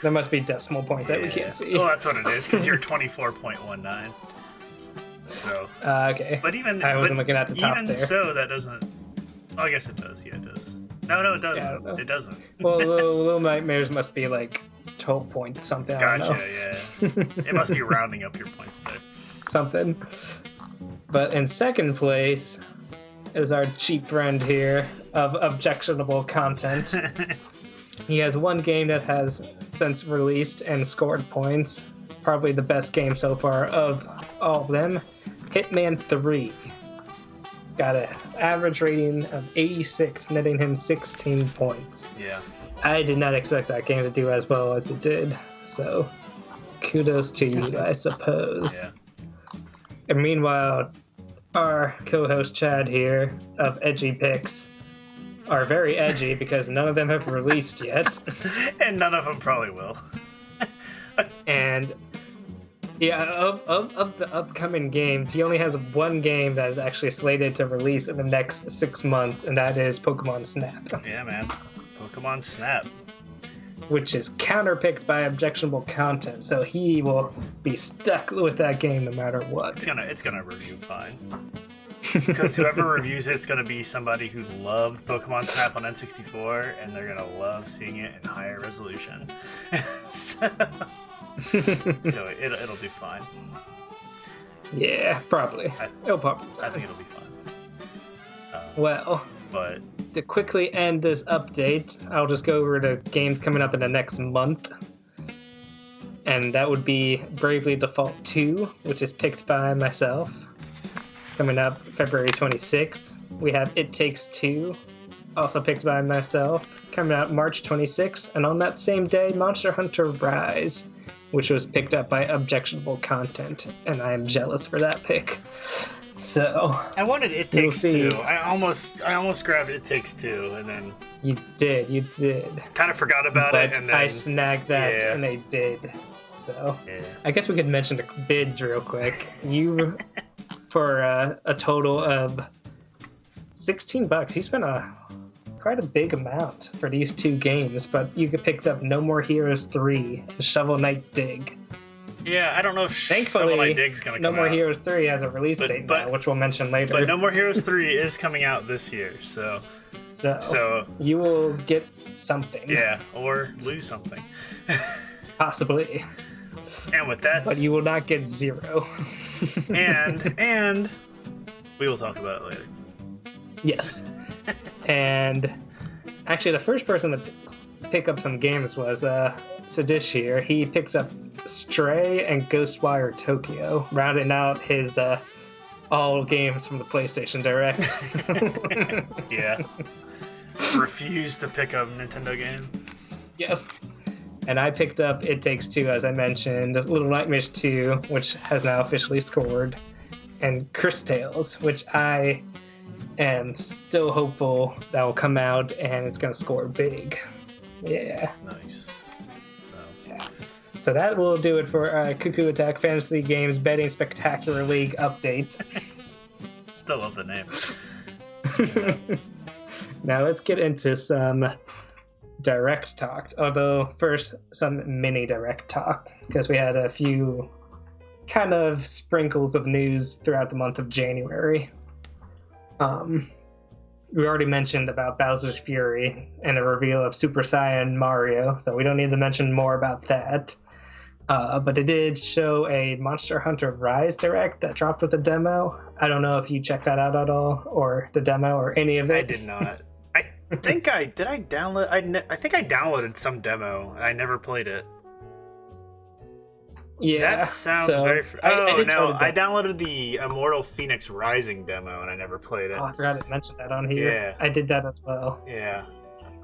There must be decimal points that we can't see. Well, that's what it is, because you're 24.19. So... okay. But even... I wasn't looking at the top even there. So, that doesn't... Oh, I guess it does. Yeah, it does. No, it doesn't. Yeah, it doesn't. Well, Little Nightmares must be like 12 point something. Gotcha, I don't know. yeah. It must be rounding up your points there. Something. But in second place is our cheap friend here of objectionable content. He has one game that has since released and scored points. Probably the best game so far of all of them. Hitman 3. Got an average rating of 86, netting him 16 points. Yeah. I did not expect that game to do as well as it did. So, kudos to you, I suppose. Yeah. And meanwhile, our co-host Chad here of Edgy Picks are very edgy because none of them have released yet. And none of them probably will. And yeah, of the upcoming games, he only has one game that is actually slated to release in the next 6 months, and that is Pokemon Snap. Yeah, man. Pokemon Snap. Which is counterpicked by objectionable content, so he will be stuck with that game no matter what. It's gonna review fine. Because whoever reviews it's gonna be somebody who loved Pokemon Snap on N64, and they're gonna love seeing it in higher resolution. So it'll do fine. Yeah, probably. It'll probably. I think it'll be fine. Well, but to quickly end this update, I'll just go over to games coming up in the next month. And that would be Bravely Default 2, which is picked by myself. Coming up February 26th. We have It Takes Two, also picked by myself, coming out March 26th. And on that same day, Monster Hunter Rise, which was picked up by objectionable content. And I am jealous for that pick. So I wanted It Takes Two. I almost grabbed It Takes Two, and then you did. Kind of forgot about it, and then I snagged that in a bid. So I guess we could mention the bids real quick. You, for a total of $16, you spent quite a big amount for these two games, but you picked up No More Heroes 3 and Shovel Knight Dig. Yeah, I don't know if Thankfully, Shovel Knight Dig's gonna come out. No More Heroes 3 has a release date now, which we'll mention later. But No More Heroes 3 is coming out this year, so you will get something. Yeah, or lose something. Possibly. And with that, but you will not get zero. and we will talk about it later. Yes. And actually, the first person to pick up some games was Sadish here. He picked up Stray and Ghostwire Tokyo, rounding out his all games from the PlayStation Direct. Yeah. Refused to pick up a Nintendo game. Yes. And I picked up It Takes Two, as I mentioned, Little Nightmares 2, which has now officially scored, and Chris Tales, which I am still hopeful that will come out and it's going to score big. Yeah. Nice. So that will do it for Cucco Attack Fantasy Games Betting Spectacular League update. Still love the name. Now let's get into some direct talk. Although first, some mini direct talk, because we had a few kind of sprinkles of news throughout the month of January. We already mentioned about Bowser's Fury and the reveal of Super Saiyan Mario, so we don't need to mention more about that. But it did show a Monster Hunter Rise Direct that dropped with a demo. I don't know if you checked that out at all, or the demo, or any of it. I did not. I think I downloaded some demo, and I never played it. Yeah, that sounds very. I downloaded the Immortal Fenyx Rising demo, and I never played it. Oh, I forgot to mention that on here. Yeah, I did that as well. Yeah.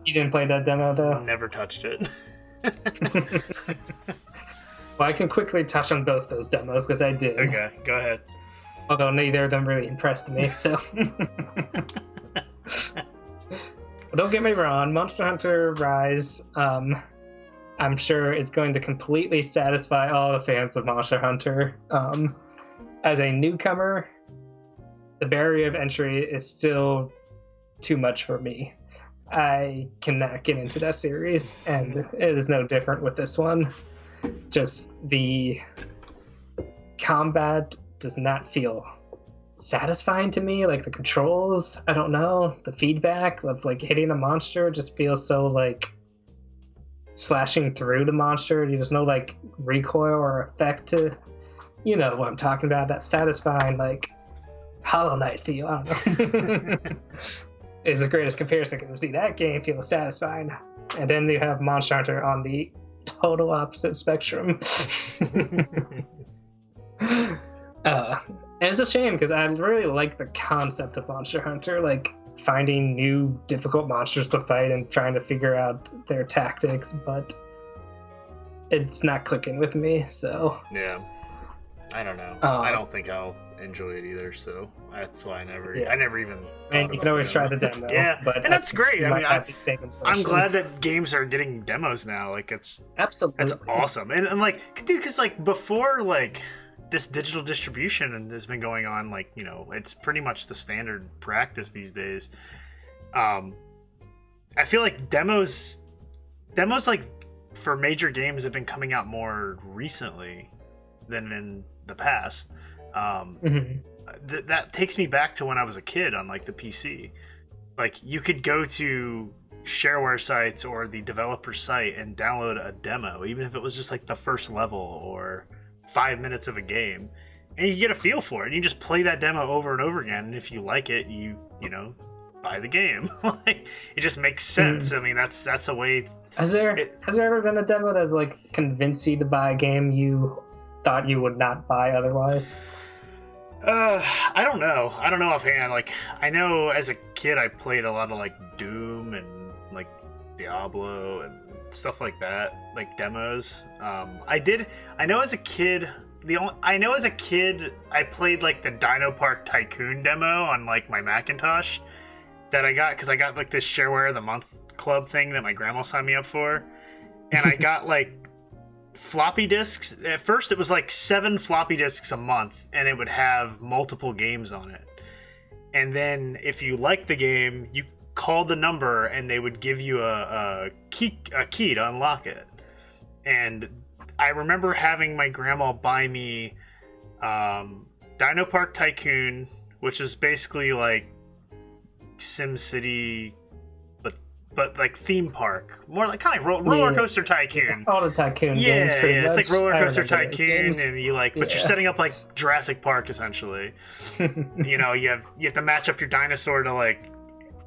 You didn't play that demo though? Never touched it. Well, I can quickly touch on both those demos because I did. Okay, go ahead. Although neither of them really impressed me, so. Don't get me wrong, Monster Hunter Rise, I'm sure is going to completely satisfy all the fans of Monster Hunter. As a newcomer, the barrier of entry is still too much for me. I cannot get into that series, and it is no different with this one. Just the combat does not feel satisfying to me. Like the controls, I don't know. The feedback of like hitting a monster just feels so like slashing through the monster. You just know like recoil or effect to, you know what I'm talking about. That satisfying like Hollow Knight feel. I don't know. Is the greatest comparison because see that game feels satisfying, and then you have Monster Hunter on the total opposite spectrum. And it's a shame because I really like the concept of Monster Hunter, like finding new difficult monsters to fight and trying to figure out their tactics, but it's not clicking with me, so. Yeah. I don't know. I don't think I'll enjoy it either, so that's why I never even. And you can always try the demo. Yeah, but and that's great. I mean, I'm glad that that games are getting demos now. Like, it's absolutely that's awesome. And like, dude, because like before, like this digital distribution has been going on, like, you know, it's pretty much the standard practice these days. I feel like demos like for major games have been coming out more recently than in the past. That takes me back to when I was a kid on like the PC. Like you could go to shareware sites or the developer site and download a demo, even if it was just like the first level or 5 minutes of a game, and you get a feel for it. And you just play that demo over and over again, and if you like it, you know, buy the game. Like it just makes sense. I mean, that's a way. Has there ever been a demo that like convinced you to buy a game you thought you would not buy otherwise? I don't know offhand. Like I know as a kid I played a lot of like Doom and like Diablo and stuff like that, like demos. I know as a kid I played like the Dino Park Tycoon demo on like my Macintosh that I got because I got like this shareware of the month club thing that my grandma signed me up for, and I got like floppy disks. At first it was like 7 floppy disks a month, and it would have multiple games on it, and then if you liked the game you called the number and they would give you a key to unlock it. And I remember having my grandma buy me Dino Park Tycoon, which is basically like SimCity but like theme park, more like kind of like roller coaster tycoon. All the tycoon games, pretty much. It's like roller coaster tycoon, and you like, but you're setting up like Jurassic Park essentially. You know, you have to match up your dinosaur to like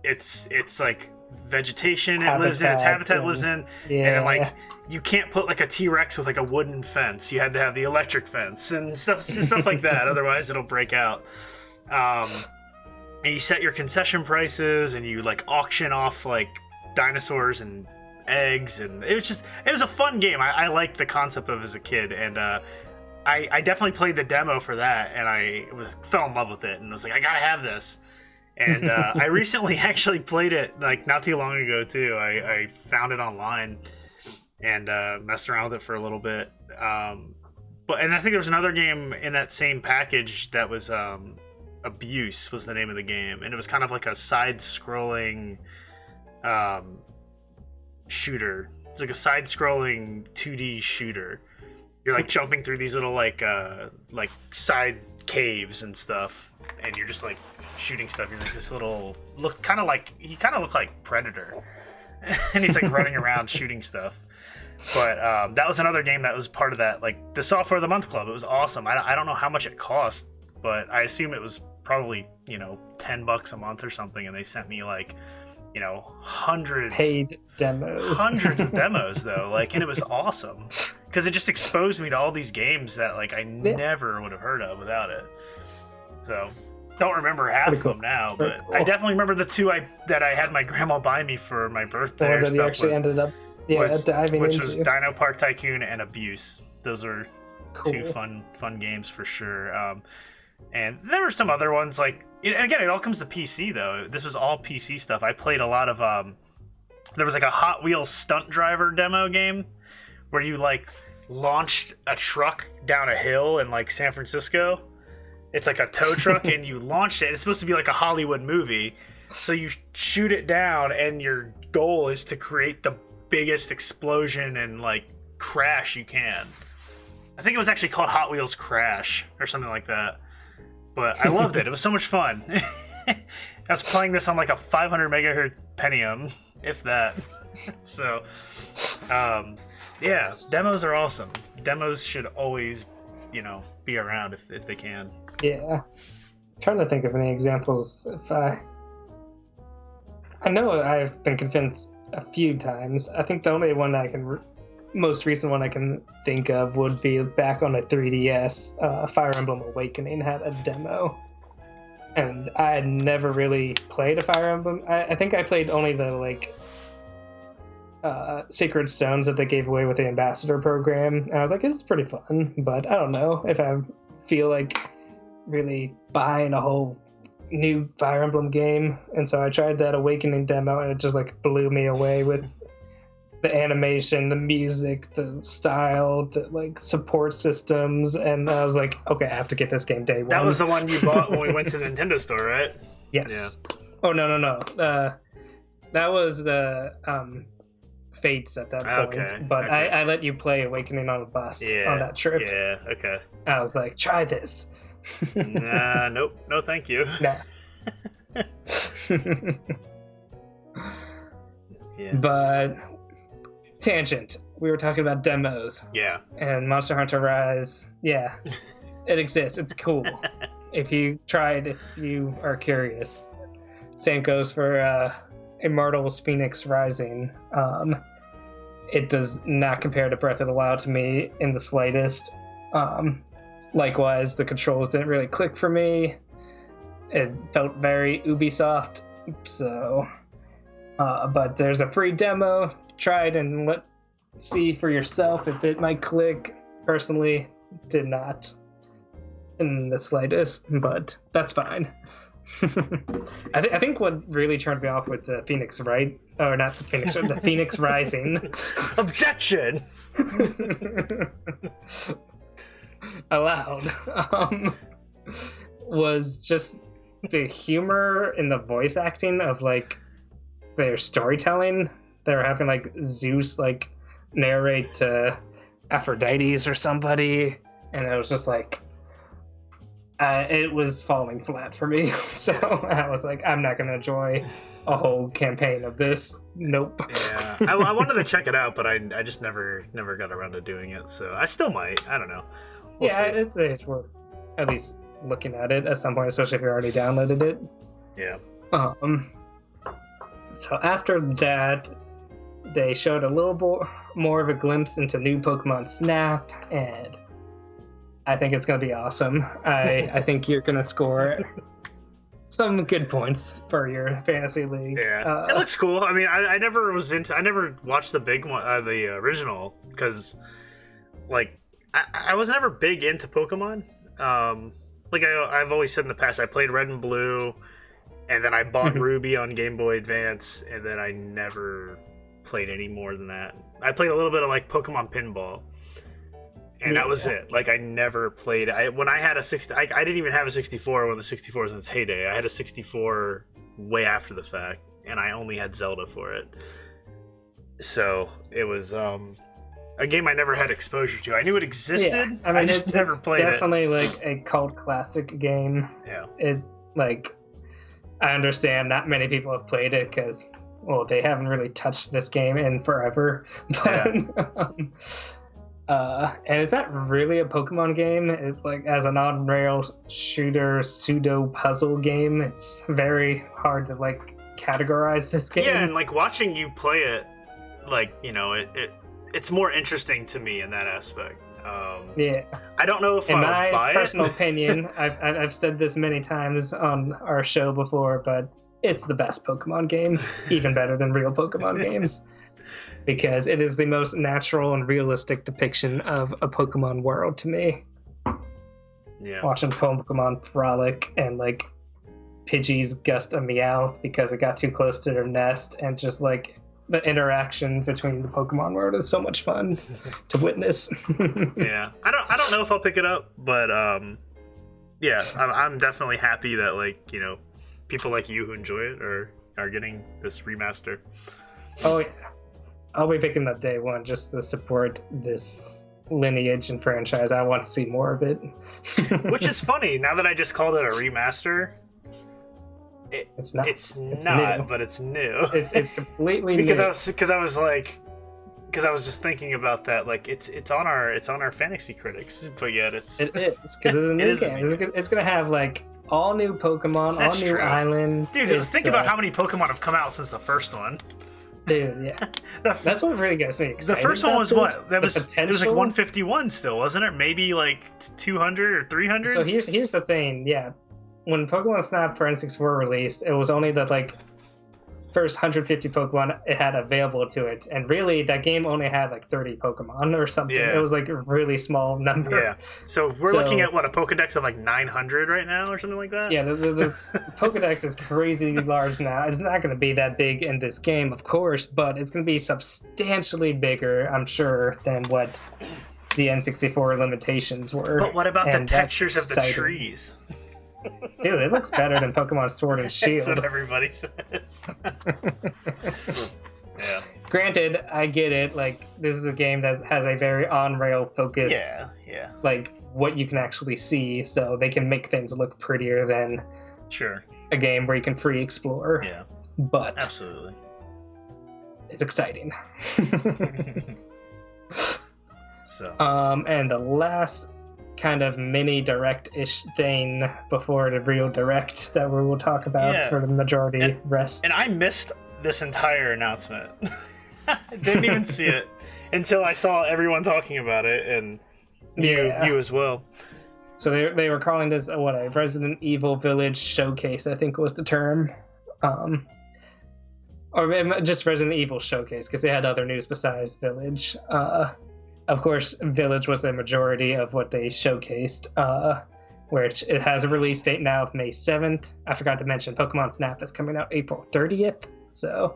it's like vegetation it lives in, its habitat lives in, and then like you can't put like a T-Rex with like a wooden fence. You had to have the electric fence and stuff like that. Otherwise, it'll break out. And you set your concession prices, and you like auction off like dinosaurs and eggs, and it was a fun game. I liked the concept of it as a kid, and I definitely played the demo for that, and I fell in love with it, and was like, I gotta have this. And I recently actually played it like not too long ago too. I found it online and messed around with it for a little bit. And I think there was another game in that same package that was Abuse was the name of the game, and it was kind of like a side-scrolling shooter. It's like a side-scrolling 2D shooter. You're like jumping through these little like side caves and stuff, and you're just like shooting stuff. You're like this little he kind of looked like Predator, and he's like running around shooting stuff. But that was another game that was part of that, like the Software of the Month Club. It was awesome. I don't know how much it cost, but I assume it was probably, $10 a month or something, and they sent me like, hundreds paid demos. Hundreds of demos though, like, and it was awesome because it just exposed me to all these games that like I never would have heard of without it. So don't remember half of them now, but cool. I definitely remember the two that I had my grandma buy me for my birthday. The ones that you actually ended up diving which into. was Dino Park Tycoon and Abuse. Those are Cool. two fun games for sure. And there were some other ones like, and again, it all comes to PC though. This was all PC stuff. I played a lot of there was like a Hot Wheels stunt driver demo game where you like launched a truck down a hill in like San Francisco. It's like a tow truck and you launched it. It's supposed to be like a Hollywood movie. So you shoot it down and your goal is to create the biggest explosion and like crash you can. I think it was actually called Hot Wheels Crash or something like that. But I loved it. It was so much fun. I was playing this on like a 500 megahertz Pentium, if that. So, yeah, demos are awesome. Demos should always, be around if they can. Yeah. I'm trying to think of any examples. I know I've been convinced a few times. I think the only one most recent one I can think of would be back on a 3DS. Fire Emblem Awakening had a demo, and I had never really played a Fire Emblem. I think I played only the Sacred Stones that they gave away with the Ambassador program, and I was like, it's pretty fun, but I don't know if I feel like really buying a whole new Fire Emblem game. And so I tried that Awakening demo, and it just like blew me away with the animation, the music, the style, the like support systems, and I was like, okay, I have to get this game day one. That was the one you bought when we went to the Nintendo store, right? Yes. Yeah. Oh no. That was the Fates at that point. Okay. But okay. I let you play Awakening on a bus on that trip. Yeah. Okay. I was like, try this. Nah, nope. No, thank you. Nah. Yeah. But tangent. We were talking about demos. Yeah. And Monster Hunter Rise. Yeah. It exists. It's cool. If you tried, if you are curious. Same goes for Immortals Fenyx Rising. It does not compare to Breath of the Wild to me in the slightest. Likewise, the controls didn't really click for me. It felt very Ubisoft. So, but there's a free demo. Try it and let's see for yourself if it might click. Personally, did not in the slightest, but that's fine. I think what really turned me off with the Fenyx, right? Or not the Fenyx, the Fenyx Rising. Objection! Allowed. Was just the humor in the voice acting of like their storytelling. They were having like Zeus like narrate to Aphrodite's or somebody, and it was just like it was falling flat for me. So I was like, I'm not gonna enjoy a whole campaign of this. Nope. Yeah, I wanted to check it out, but I just never got around to doing it. So I still might. I don't know. We'll see. It's worth at least looking at it at some point, especially if you already downloaded it. Yeah. So after that, they showed a little more of a glimpse into new Pokemon Snap, and I think it's going to be awesome. I think you're going to score some good points for your fantasy league. Yeah, it looks cool. I mean, I never watched the big one, the original, because like I was never big into Pokemon. Like I've always said in the past, I played Red and Blue, and then I bought Ruby on Game Boy Advance, and then I never played any more than that. I played a little bit of like Pokemon Pinball, and that was it. Like I never played. When I had a 60, I didn't even have a 64 when the 64 was in its heyday. I had a 64 way after the fact, and I only had Zelda for it. So it was a game I never had exposure to. I knew it existed. Yeah. I mean, I just never played it. It's definitely like a cult classic game. Yeah. It like I understand not many people have played it because they haven't really touched this game in forever. But and it's not really a Pokemon game. It's like as an on-rail shooter pseudo puzzle game. It's very hard to like categorize this game. Yeah, and like watching you play it, like it's more interesting to me in that aspect. Yeah, I don't know if in I'll buy it. In my personal opinion, I've said this many times on our show before, but it's the best Pokemon game, even better than real Pokemon games. because it is the most natural and realistic depiction of a Pokemon world to me. Yeah. Watching Pokemon frolic and like Pidgey's gust a Meowth because it got too close to their nest, and just like the interaction between the Pokemon world is so much fun to witness. Yeah, I don't know if I'll pick it up, but yeah, I'm definitely happy that, like, you know, people like you who enjoy it are getting this remaster. Oh yeah, I'll be picking up day one just to support this lineage and franchise. I want to see more of it. Which is funny, now that I just called it a remaster. It's not, new. But it's new. It's completely because new. Because I was just thinking about that. Like, it's on our fantasy critics, but yet it is because it's a new game. It's gonna have like all new Pokemon, That's all new true. islands. Dude, think about how many Pokemon have come out since the first one. Dude, yeah, that's what really gets me excited. The first one was what? It was like potential? 151 still, wasn't it? Maybe like 200 or 300. So here's the thing, yeah. When Pokemon Snap for N64 released, it was only the like first 150 Pokemon it had available to it, and really that game only had like 30 Pokemon or something. Yeah. It was like a really small number. Yeah. So we're looking at what, a Pokedex of like 900 right now or something like that. Yeah, the Pokedex is crazy large now. It's not going to be that big in this game, of course, but it's going to be substantially bigger, I'm sure, than what the N64 limitations were. But what about the textures of the trees? Dude, it looks better than Pokemon Sword and Shield. That's what everybody says. Yeah. Granted, I get it. Like, this is a game that has a very on-rail focused. Yeah. Like, what you can actually see, so they can make things look prettier than a game where you can free explore. Yeah. But absolutely, it's exciting. So. And the last kind of mini direct-ish thing before the real direct that we will talk about for the majority rest. And I missed this entire announcement. I didn't even see it until I saw everyone talking about it, and you as well. So they were calling this a Resident Evil Village showcase, I think was the term. Or just Resident Evil showcase, because they had other news besides Village. Of course, Village was the majority of what they showcased, which it has a release date now of May 7th. I forgot to mention Pokemon Snap is coming out April 30th, so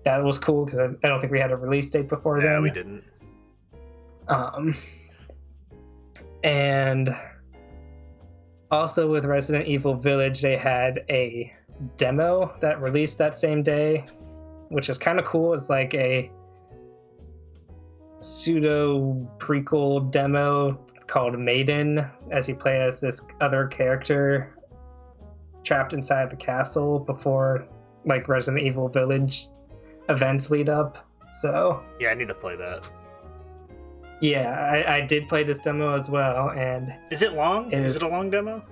that was cool because I don't think we had a release date before then. Yeah, we didn't. And also with Resident Evil Village, they had a demo that released that same day, which is kind of cool. It's like a pseudo prequel demo called Maiden, as you play as this other character trapped inside the castle before like Resident Evil Village events lead up. So yeah, I need to play that. Yeah, I did play this demo as well, and is it long? Is it a long demo?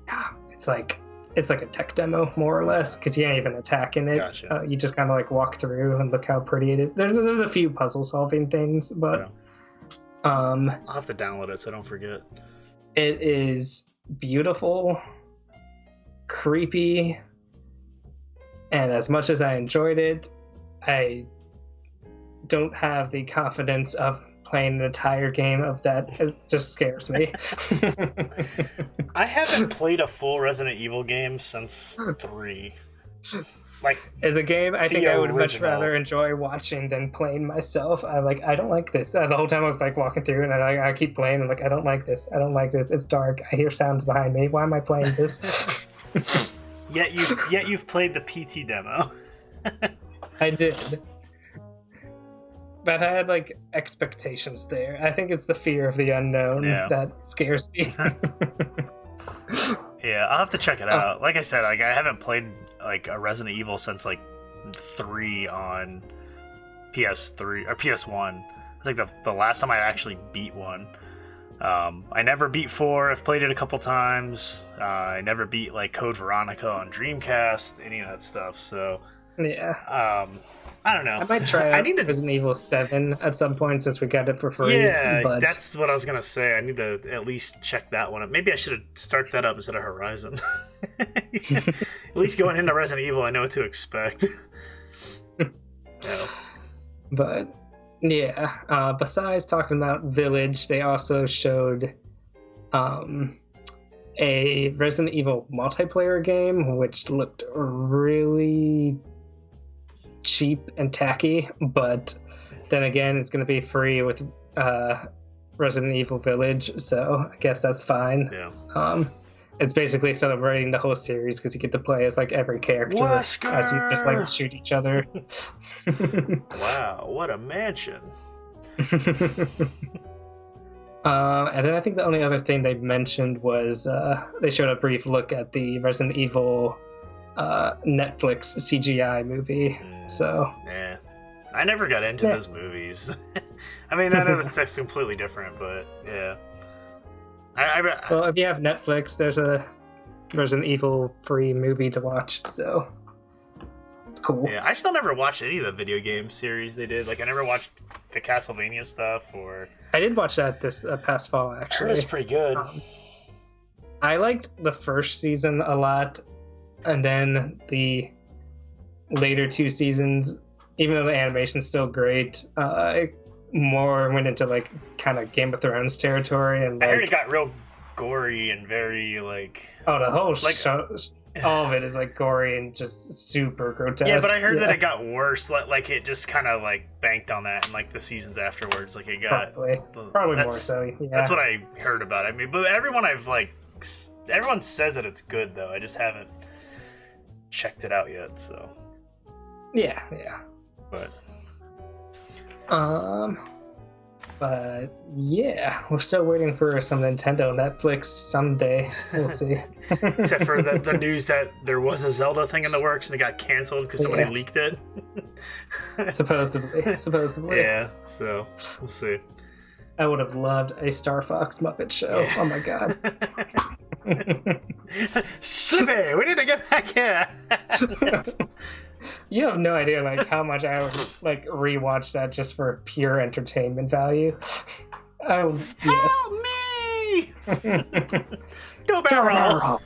Yeah, it's like a tech demo more or less, because you can't even attack in it. Gotcha. You just kind of like walk through and look how pretty it is. There's a few puzzle solving things, but I'll have to download it so I don't forget. It is beautiful, creepy, and as much as I enjoyed it, I don't have the confidence of playing an entire game of that. It just scares me. I haven't played a full Resident Evil game since 3. Like, as a game, I think I would much rather enjoy watching than playing myself. I don't like this. The whole time I was like walking through and I keep playing and like, I don't like this. It's dark. I hear sounds behind me. Why am I playing this? Yet you've played the PT demo. I did. But I had like expectations there. I think it's the fear of the unknown that scares me. Yeah, I'll have to check it out. Like I said, like I haven't played like a Resident Evil since like 3 on PS3 or PS1. It's like the last time I actually beat one. I never beat 4. I've played it a couple times. I never beat like Code Veronica on Dreamcast, any of that stuff. So yeah. I don't know. I might try Resident Evil 7 at some point since we got it for free. Yeah, but that's what I was gonna say. I need to at least check that one up. Maybe I should have started that up instead of Horizon. At least going into Resident Evil, I know what to expect. But yeah, besides talking about Village, they also showed a Resident Evil multiplayer game, which looked really cheap and tacky, but then again, it's going to be free with Resident Evil Village, so I guess that's fine. Yeah. It's basically celebrating the whole series because you get to play as like every character as you just like shoot each other. Wow, what a mansion. And then I think the only other thing they mentioned was they showed a brief look at the Resident Evil Netflix CGI movie. So yeah, I never got into those movies. I mean, I know that's completely different, but yeah. Well, if you have Netflix, there's a Resident Evil free movie to watch, so it's cool. Yeah, I still never watched any of the video game series they did. Like, I never watched the Castlevania stuff, or... I did watch that this past fall, actually. I heard it's pretty good. I liked the first season a lot, and then the later two seasons, even though the animation's still great, it more went into like kind of Game of Thrones territory, and like, I heard it got real gory and very like the whole show, all of it is like gory and just super grotesque. Yeah, but I heard that it got worse. Like it just kind of like banked on that in like the seasons afterwards. Like it got probably more so. Yeah. That's what I heard about it. I mean, but everyone says that it's good though. I just haven't checked it out yet. So yeah. But yeah, we're still waiting for some Nintendo Netflix someday. We'll see. Except for the news that there was a Zelda thing in the works and it got canceled because somebody leaked it. Supposedly. Yeah, so we'll see. I would have loved a Star Fox Muppet show. Oh my god. Slippy, we need to get back here. You have no idea like how much I would like rewatch that just for pure entertainment value. Oh yes. Help me! Go barrel!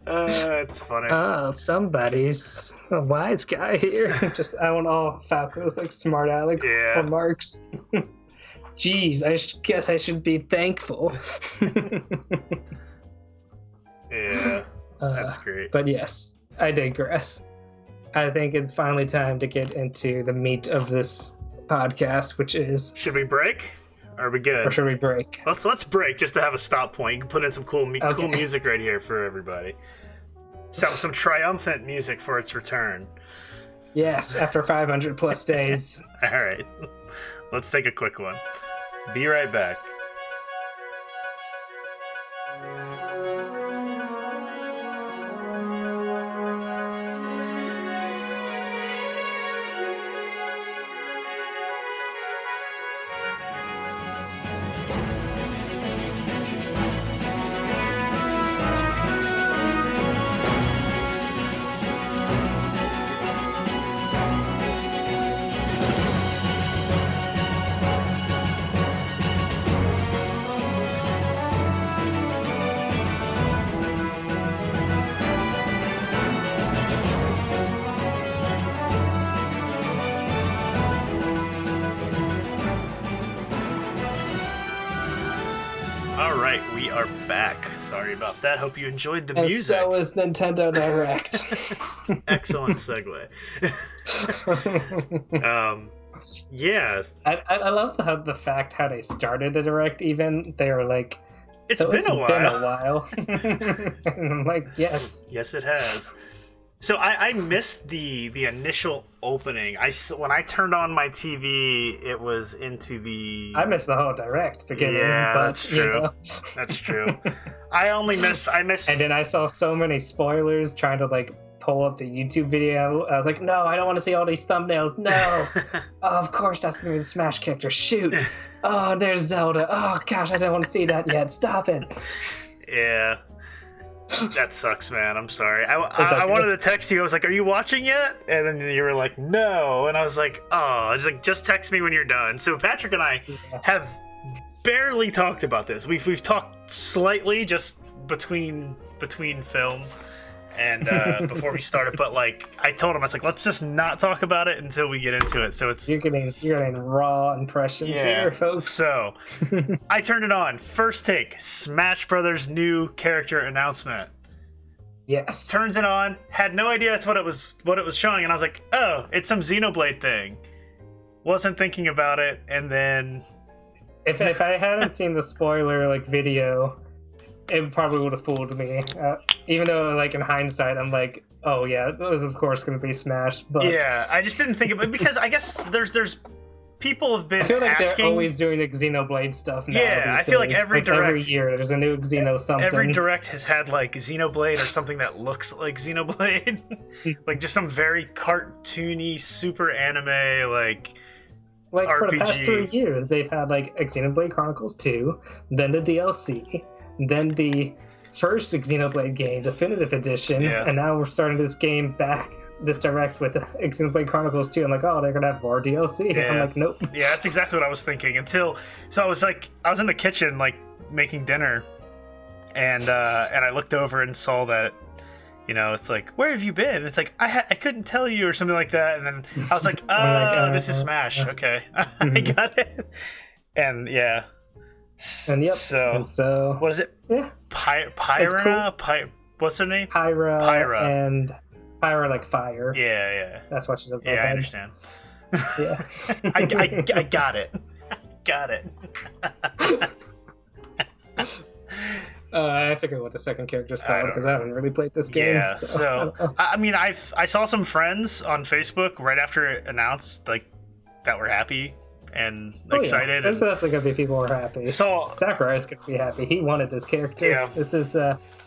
It's funny. Oh, somebody's a wise guy here. Just I want all Falco's like smart aleck remarks. Jeez, I guess I should be thankful. Yeah. That's great. But yes, I digress. I think it's finally time to get into the meat of this podcast, which is... Should we break? Are we good? Or should we break? Let's break just to have a stop point. You can put in some cool music right here for everybody. Some triumphant music for its return. Yes, after 500 plus days. All right. Let's take a quick one. Be right back. Sorry about that. Hope you enjoyed the music. And so is Nintendo Direct. Excellent segue. Yeah. I love the fact how they started the Direct even. They were like, It's been a while. And I'm like, yes. Yes, it has. So I missed the initial opening. When I turned on my TV, it was into the... I missed the whole Direct beginning. Yeah, but, that's true. You know. That's true. I missed... And then I saw so many spoilers trying to like pull up the YouTube video. I was like, no, I don't want to see all these thumbnails. No. Oh, of course that's going to be the Smash character. Shoot. Oh, there's Zelda. Oh, gosh, I don't want to see that yet. Stop it. Yeah. That sucks, man. I'm sorry. I wanted to text you. I was like, "Are you watching yet?" And then you were like, "No." And I was like, "Oh." I was like, "Just text me when you're done." So Patrick and I have barely talked about this. We've talked slightly just between film, and before we started, but like I told him, I was like, let's just not talk about it until we get into it. So it's you're getting raw impressions here, folks. So I turned it on. First take: Smash Brothers new character announcement. Yes. Turns it on. Had no idea that's what it was showing, and I was like, oh, it's some Xenoblade thing. Wasn't thinking about it, and then if I hadn't seen the spoiler like video, it probably would have fooled me. Even though, like in hindsight, I'm like, oh yeah, this is of course going to be Smash. But yeah, I just didn't think of it because I guess there's people have been I feel like asking. They're always doing the Xenoblade stuff now. Yeah, I feel like every every year there's a new Xeno something. Every direct has had like Xenoblade or something that looks like Xenoblade, like just some very cartoony, super anime like RPG. For the past 3 years, they've had like Xenoblade Chronicles 2, then the DLC, then the first Xenoblade game, Definitive Edition, and now we're starting this game back. This direct with Xenoblade Chronicles 2. I'm like, oh, they're gonna have more DLC. Yeah. I'm like, nope. Yeah, that's exactly what I was thinking. So I was in the kitchen like making dinner, and I looked over and saw that, it's like, where have you been? And it's like I couldn't tell you or something like that. And then I was like, oh, this is Smash. Okay, I got it. And yeah. And yep. So what is it? Yeah. Pyra. Cool. What's her name? Pyra. And Pyra like fire. Yeah. That's what she's about. Yeah, I understand. Yeah. I got it. Got it. I figured what the second character's called because I haven't really played this game. Yeah, so I mean, I saw some friends on Facebook right after it announced like that were happy and excited. Yeah. There's definitely gonna be people who are happy. So Sakurai's gonna be happy. He wanted this character. Yeah. This is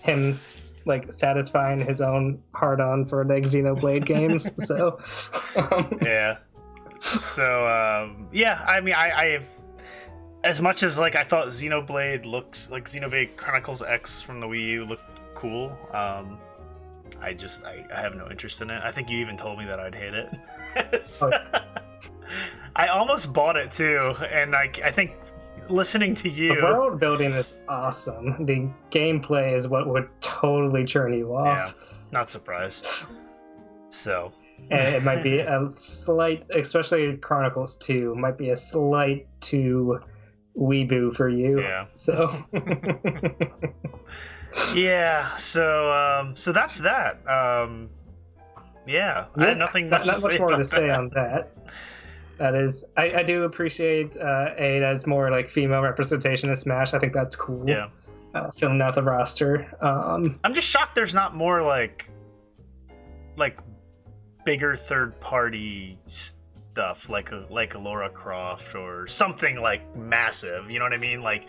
him like satisfying his own hard-on for the Xenoblade games. So yeah. So yeah, I mean, I as much as like I thought Xenoblade looks like Xenoblade Chronicles X from the Wii U looked cool, I have no interest in it. I think you even told me that I'd hate it. So, I almost bought it too, and I think listening to you, the world building is awesome. The gameplay is what would totally turn you off. Yeah, not surprised. So and it might be a slight, especially Chronicles 2, might be a slight too weeboo for you. Yeah. So yeah. So that's that. Yeah. I had nothing much not much more to say on that. That is, I do appreciate that's more like female representation in Smash. I think that's cool. Yeah. Filling out the roster. I'm just shocked there's not more like bigger third party stuff like a Lara Croft or something like massive. You know what I mean? Like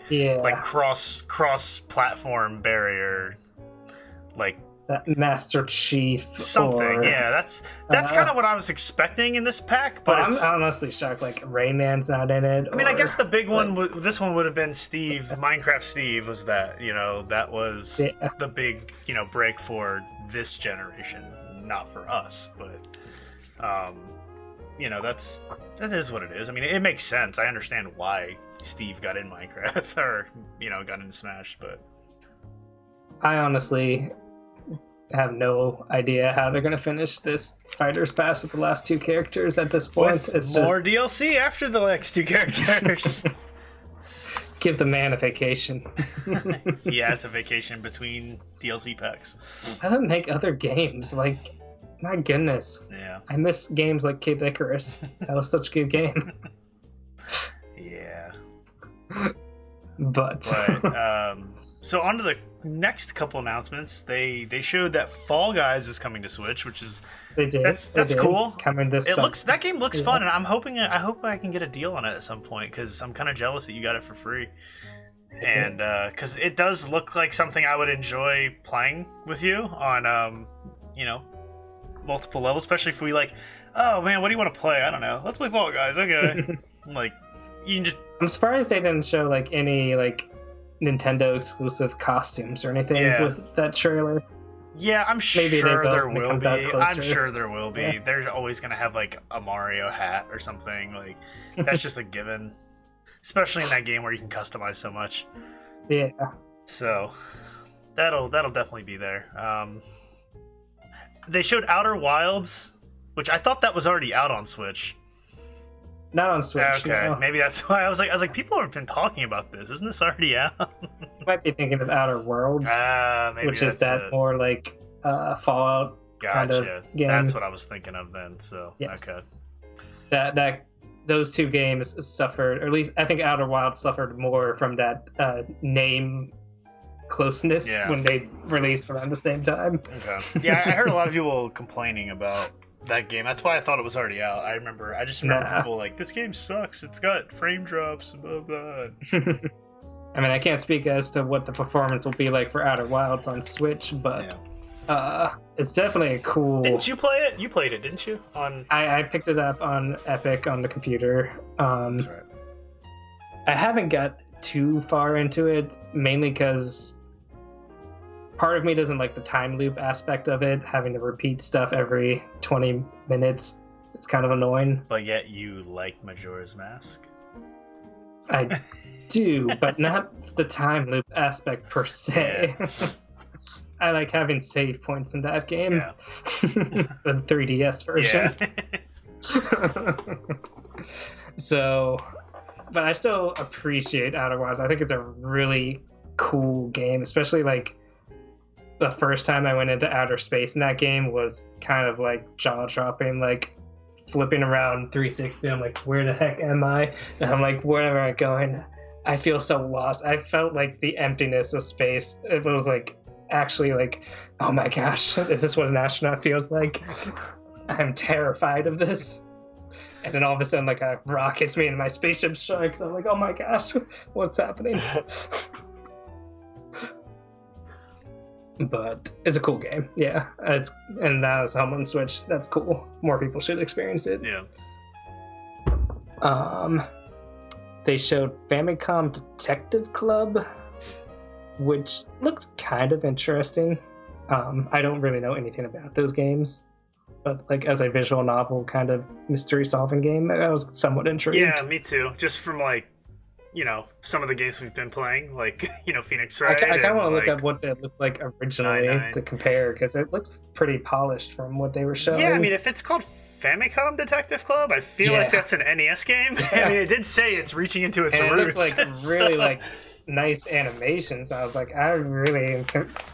cross platform barrier, like. That Master Chief something. Yeah, that's kind of what I was expecting in this pack, but I'm honestly shocked like Rayman's not in it. I mean, I guess the big one this one would have been Steve, Minecraft Steve was that, that was the big, break for this generation, not for us, but that is what it is. I mean, it makes sense. I understand why Steve got in Minecraft or, got in Smash, but I honestly have no idea how they're going to finish this Fighter's Pass with the last two characters at this point. With it's more DLC after the next two characters. Give the man a vacation. He has a vacation between DLC packs. How to make other games? Like, my goodness. Yeah. I miss games like Kid Icarus. That was such a good game. Yeah. But so on to the next couple announcements. They showed that Fall Guys is coming to Switch, which is that's cool. Coming this that game looks fun, and I hope I can get a deal on it at some point because I'm kind of jealous that you got it for free. And because it does look like something I would enjoy playing with you on multiple levels, especially if we like, oh man, what do you want to play? I don't know. Let's play Fall Guys. Okay. Like you can just. I'm surprised they didn't show like any like Nintendo exclusive costumes or anything with that trailer. Yeah, I'm sure there will be. I'm sure there will be. Yeah. There's always gonna have like a Mario hat or something. Like that's just a given, especially in that game where you can customize so much. Yeah. So that'll definitely be there. they showed Outer Wilds, which I thought that was already out on Switch. Not on Switch. Okay, no. maybe that's why I was like, people have been talking about this. Isn't this already out? You might be thinking of Outer Worlds, Maybe which is that more like Fallout kind of game. That's what I was thinking of then. So yes. Okay. That those two games suffered, or at least I think Outer Wilds suffered more from that name closeness when they released around the same time. Okay. Yeah, I heard a lot of people complaining about that game. That's why I thought it was already out. I just remember people like, this game sucks. It's got frame drops, blah blah. I mean, I can't speak as to what the performance will be like for Outer Wilds on Switch, but it's definitely a cool. Didn't you play it? You played it, didn't you? I picked it up on Epic on the computer. That's right. I haven't got too far into it, mainly because part of me doesn't like the time loop aspect of it, having to repeat stuff every 20 minutes. It's kind of annoying. But yet you like Majora's Mask? I do, but not the time loop aspect per se. Yeah. I like having save points in that game. Yeah. The 3DS version. Yeah. So, but I still appreciate Outer Wilds. I think it's a really cool game, especially like the first time I went into outer space in that game was kind of like jaw-dropping, like flipping around 360. I'm like, where the heck am I? And I'm like, where am I going? I feel so lost. I felt like the emptiness of space. It was like, actually like, oh my gosh, is this what an astronaut feels like? I'm terrified of this. And then all of a sudden, like, a rock hits me and my spaceship strikes. I'm like, oh my gosh, what's happening? But it's a cool game, yeah. And that was home on Switch. That's cool. More people should experience it. Yeah. They showed Famicom Detective Club, which looked kind of interesting. I don't really know anything about those games, but like as a visual novel kind of mystery solving game, I was somewhat intrigued. Yeah, me too. Just from like, some of the games we've been playing, like, Fenyx, Wright. I kind of want to look at what they looked like originally 9-9. To compare, because it looks pretty polished from what they were showing. Yeah, I mean, if it's called Famicom Detective Club, I feel like that's an NES game. Yeah. I mean, it did say it's reaching into its roots. It looked like really like nice animations. I was like, I really am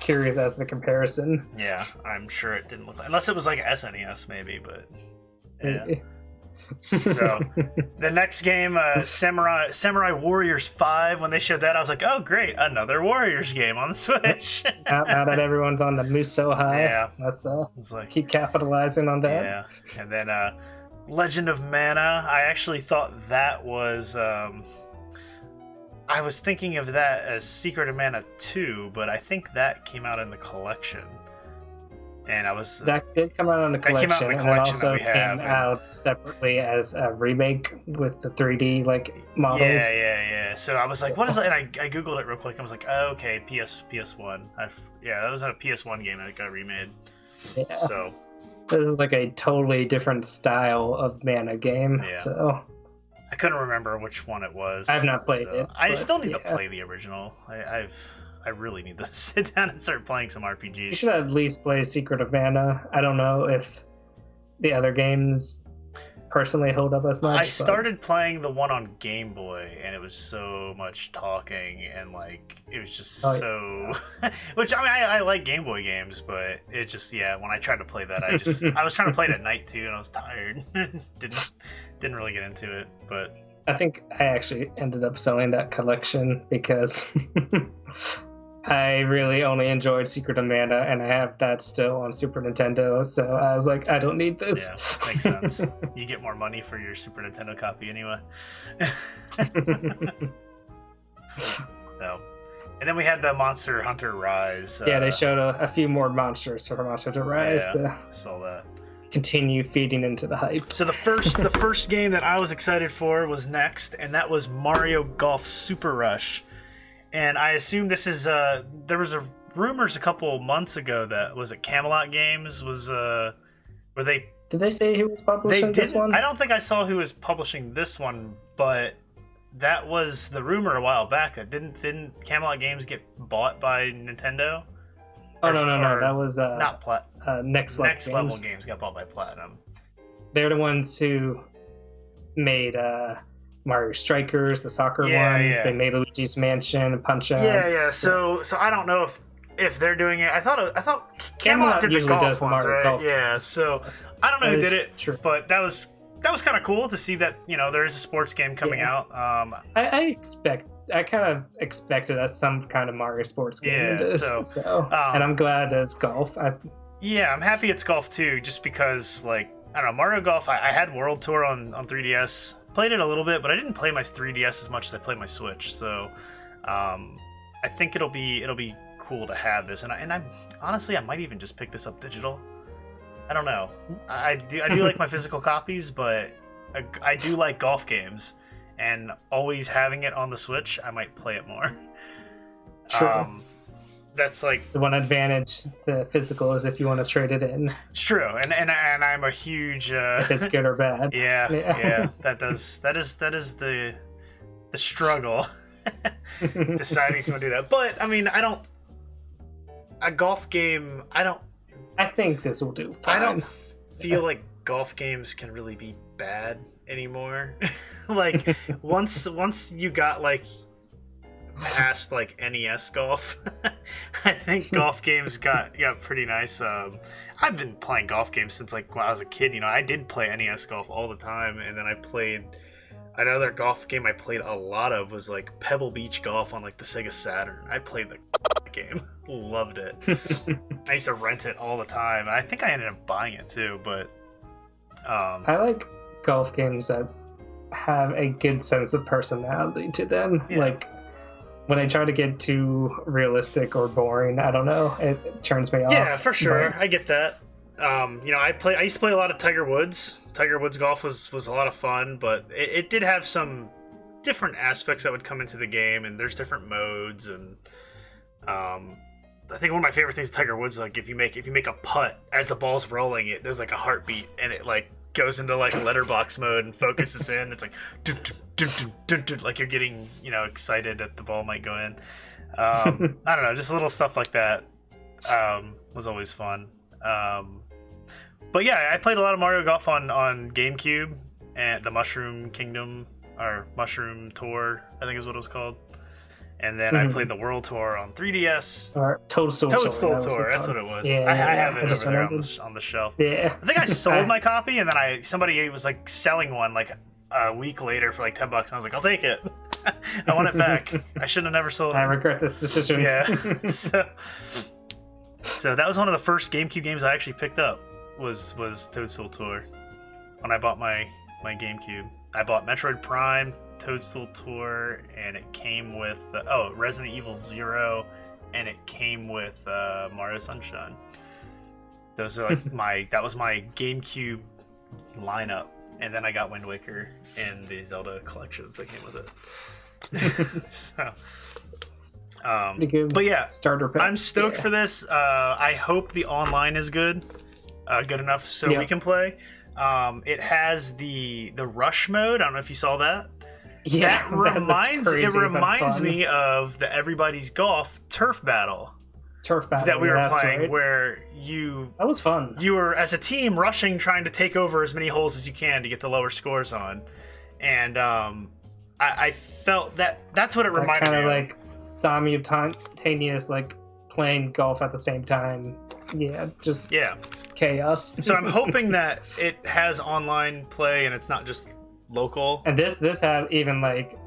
curious as to the comparison. Yeah, I'm sure it didn't look like, unless it was like SNES maybe, but yeah. So the next game, Samurai Warriors 5, when they showed that, I was like, oh great, another Warriors game on the Switch. now that everyone's on the Muso high, let's keep capitalizing on that. Yeah, and then Legend of Mana, I actually thought that was I was thinking of that as Secret of Mana 2, but I think that came out in the collection. And that did come out on the collection, and it also came out separately as a remake with the 3D like models. Yeah. So I was like, what is that? And I googled it real quick. I was like, oh, okay, PS1. That was a PS1 game that got remade. Yeah. So this is like a totally different style of Mana game. Yeah. So I couldn't remember which one it was. I've not played it. I still need to play the original. I really need to sit down and start playing some RPGs. You should at least play Secret of Mana. I don't know if the other games personally hold up as much. I started playing the one on Game Boy, and it was so much talking, and like it was just which I mean, I like Game Boy games, but it just when I tried to play that, I was trying to play it at night too, and I was tired. didn't really get into it, but I think I actually ended up selling that collection because I really only enjoyed Secret of Mana, and I have that still on Super Nintendo, so I was like, I don't need this. Yeah, makes sense. You get more money for your Super Nintendo copy anyway. So, and then we had the Monster Hunter Rise. Yeah, they showed a few more monsters for Monster Hunter Rise. Yeah, saw that. Continue feeding into the hype. So the first game that I was excited for was next, and that was Mario Golf Super Rush. And I assume this is there was rumors a couple months ago that was it Camelot Games was where they did they say who was publishing this one? I don't think I saw who was publishing this one, but that was the rumor a while back. That didn't Camelot Games get bought by Nintendo? Oh no, that was not Next Level Games got bought by Platinum. They're the ones who made Mario Strikers, the soccer ones. Yeah. They made Luigi's Mansion and Punch Out. Yeah. So I don't know if they're doing it. I thought Camelot did the usually golf ones, Mario right? Golf. Yeah. So I don't know who did it, true. but that was kind of cool to see that there is a sports game coming out. I kind of expected some kind of Mario sports game. Yeah. So and I'm glad it's golf. Yeah, I'm happy it's golf too, just because I don't know, Mario Golf. I had World Tour on 3DS. Played it a little bit, but I didn't play my 3DS as much as I played my Switch. So I think it'll be cool to have this, and I'm honestly I might even just pick this up digital. I don't know. I do like my physical copies, but I do like golf games, and always having it on the Switch, I might play it more. True. That's like the one advantage to physical is if you want to trade it in. It's true, and I'm a huge if it's good or bad. Yeah. That is the struggle deciding if you want to do that. But I mean, a golf game. I think this will do fine. I don't feel like golf games can really be bad anymore. Once you got past NES golf, I think golf games got pretty nice. I've been playing golf games since when I was a kid. I did play NES golf all the time, and then I played another golf game I played a lot of was Pebble Beach Golf on the Sega Saturn. I played the game, loved it. I used to rent it all the time. I think I ended up buying it too, but I like golf games that have a good sense of personality to them. Yeah. When I try to get too realistic or boring, I don't know, it turns me off. Yeah, for sure. I get that. I used to play a lot of Tiger Woods. Tiger Woods golf was a lot of fun, but it did have some different aspects that would come into the game, and there's different modes, and I think one of my favorite things with Tiger Woods, if you make a putt as the ball's rolling, there's a heartbeat, and it goes into letterbox mode and focuses in. It's dun, dun, dun, dun, dun, like you're getting excited that the ball might go in. I don't know, just little stuff like that was always fun. But yeah, I played a lot of Mario Golf on GameCube and the Mushroom Kingdom or Mushroom Tour, I think is what it was called. And then I played the World Tour on 3DS. Or Toadstool Tour, that's what it was. Yeah, I have it over there on the shelf. Yeah. I think I sold my copy, and then somebody was selling one a week later for $10, and I was like, I'll take it. I want it back. I should have never sold it. I regret this decision. Yeah. So that was one of the first GameCube games I actually picked up was Toadstool Tour when I bought my GameCube. I bought Metroid Prime, Toadstool Tour, and it came with Resident Evil 0, and it came with Mario Sunshine. Those are that was my GameCube lineup, and then I got Wind Waker and the Zelda collections that came with it. So, but yeah, starter pack. I'm stoked for this. I hope the online is good enough so we can play. It has the rush mode. I don't know if you saw that. Yeah, it reminds me of the Everybody's Golf turf battle that we were playing, right. Where that was fun. You were as a team rushing, trying to take over as many holes as you can to get the lower scores on, and I felt that's what it reminded me of. Kind of simultaneous, playing golf at the same time. Yeah, just chaos. So I'm hoping that it has online play and it's not just local. And this had even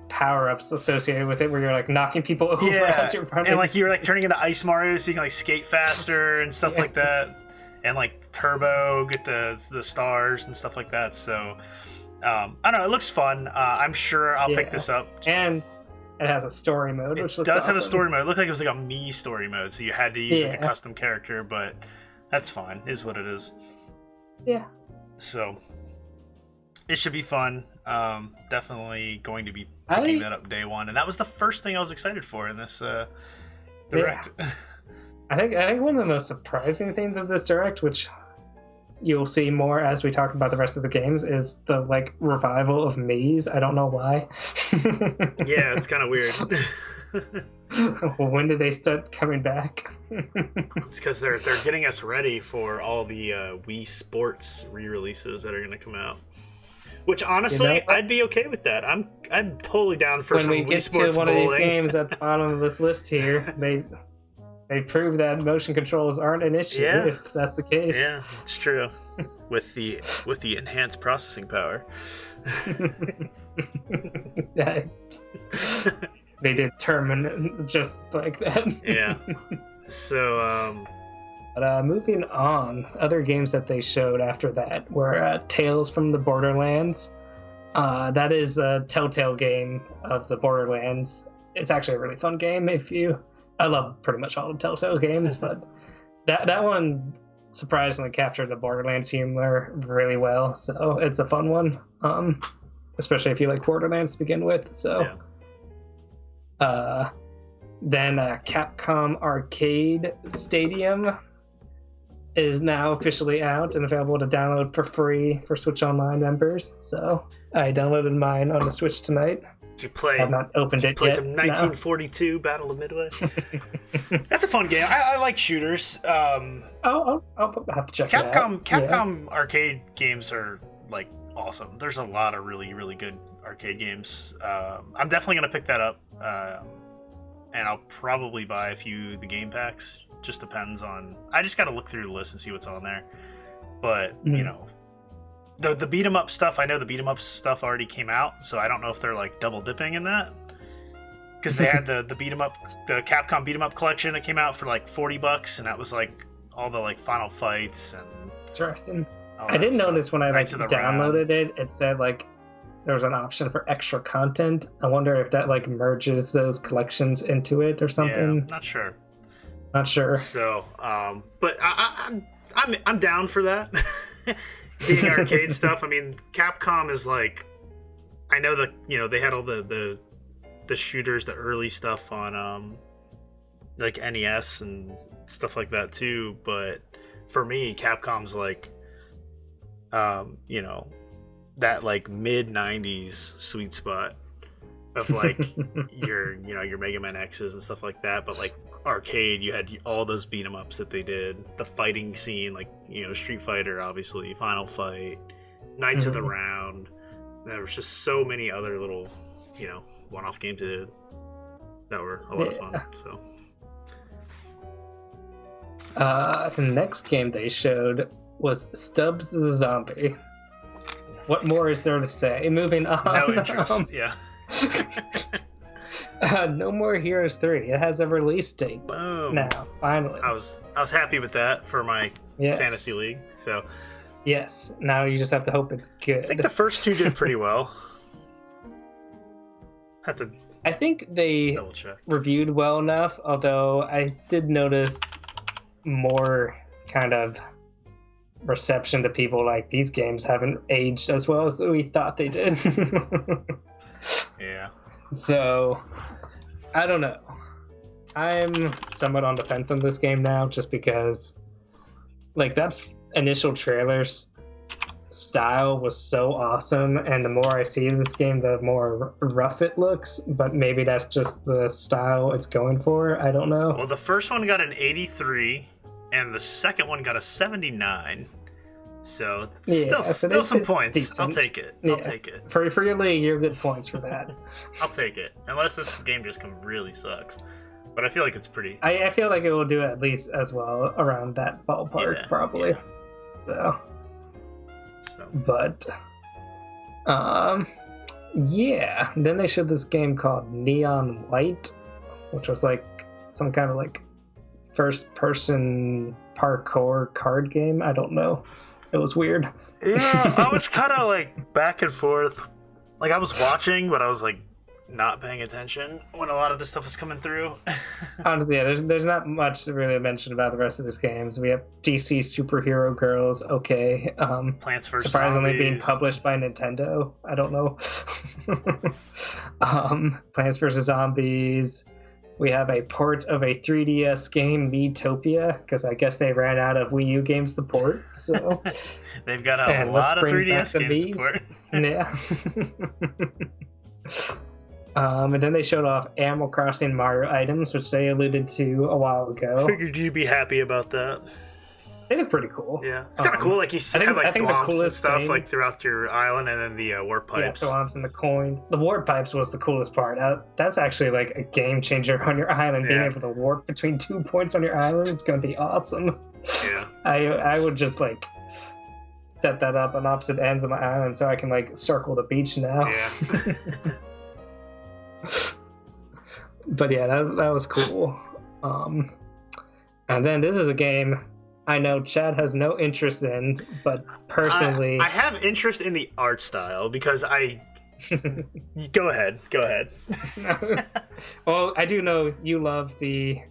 power-ups associated with it, where you're knocking people over as you're running. And you're turning into Ice Mario, so you can skate faster and stuff like that. And turbo, get the stars and stuff like that. So I don't know, it looks fun. I'm sure I'll pick this up. And it has a story mode, which looks awesome. It does have a story mode. It looked like it was a me story mode, so you had to use a custom character, but that's fine. Is what it is. Yeah. So it should be fun. Definitely going to be picking that up day one, and that was the first thing I was excited for in this direct. Yeah. I think one of the most surprising things of this direct, which you'll see more as we talk about the rest of the games, is the revival of Maze. I don't know why. Yeah, it's kind of weird. When do they start coming back? It's because they're getting us ready for all the Wii Sports re-releases that are going to come out. Which honestly, I'd be okay with that. I'm totally down for some Wii Sports bowling. When we get to one of these games at the bottom of this list here, they prove that motion controls aren't an issue. If that's the case. Yeah, it's true. with the enhanced processing power. They determine just like that. Yeah. So, But moving on, other games that they showed after that were Tales from the Borderlands. That is a Telltale game of the Borderlands. It's actually a really fun game. I love pretty much all the Telltale games, but that one surprisingly captured the Borderlands humor really well. So it's a fun one, especially if you like Borderlands to begin with. So. Yeah. Then Capcom Arcade Stadium is now officially out and available to download for free for Switch Online members. So I downloaded mine on the Switch tonight. Did you play? I've not opened it yet. Play some 1942 Battle of Midway. That's a fun game. I like shooters. I'll have to check it out. Capcom arcade games are like awesome. There's a lot of really, really good arcade games. I'm definitely gonna pick that up, and I'll probably buy a few of the game packs. Just depends on. I just got to look through the list and see what's on there. But you know, the beat 'em up stuff. I know the beat 'em up stuff already came out, so I don't know if they're like double dipping in that. Because they had the beat 'em up, the Capcom beat 'em up collection that came out for like $40, and that was like all the like final fights and. Interesting. I didn't notice when I like downloaded it. It said like there was an option for extra content. I wonder if that like merges those collections into it or something. Yeah, not sure. Not sure. So, but I'm down for that. Being arcade stuff. I mean, Capcom is like, I know that they had all the shooters, the early stuff on like NES and stuff like that too. But for me, Capcom's like. That like mid 90s sweet spot of like your Mega Man X's and stuff like that, but like arcade, you had all those beat 'em ups that they did, the fighting scene, like Street Fighter, obviously, Final Fight, Knights of the Round. There was just so many other little one-off games they did that were a lot of fun. So the next game they showed was Stubbs the Zombie. What more is there to say? Moving on. No interest. Yeah. No More Heroes 3. It has a release date. Boom. Now, finally. I was happy with that for my fantasy league. So. Yes. Now you just have to hope it's good. I think the first two did pretty well. I think they reviewed well enough, although I did notice more kind of reception to people like these games haven't aged as well as we thought they did. Yeah. So, I don't know. I'm somewhat on the fence on this game now, just because like that initial trailer's style was so awesome, and the more I see this game, the more rough it looks, but maybe that's just the style it's going for. I don't know. Well, the first one got an 83 and the second one got a 79, so still some points. Decent. I'll take it. I'll take it. For your league, you're good points for that. I'll take it, unless this game just really sucks. But I feel like it's pretty. I feel like it will do at least as well around that ballpark, probably. Yeah. So. But, yeah. Then they showed this game called Neon White, which was like some kind of like first-person parkour card game. I don't know. It was weird. Yeah, I was kind of like back and forth. Like I was watching, but I was like not paying attention when a lot of this stuff was coming through. Honestly, yeah, there's not much to really mention about the rest of these games. We have DC Superhero Girls, okay. Plants vs. Surprisingly Zombies. being published by Nintendo. I don't know. Plants vs. Zombies. We have a port of a 3DS game, Miitopia, because I guess they ran out of Wii U games to port. So they've got a lot of 3DS games to port. Yeah. And then they showed off Animal Crossing Mario items, which they alluded to a while ago. Figured you'd be happy about that. They look pretty cool. Yeah, it's kind of cool. Like you have like glomps and stuff like throughout your island, and then the warp pipes. Yeah, the glomps and the coins. The warp pipes was the coolest part. That's actually like a game changer on your island. Being able to warp between 2 points on your island is going to be awesome. Yeah. I would just like set that up on opposite ends of my island so I can like circle the beach now. Yeah. But yeah, that was cool. And then this is a game I know Chad has no interest in, but personally... I have interest in the art style because I... Go ahead. Well, I do know you love the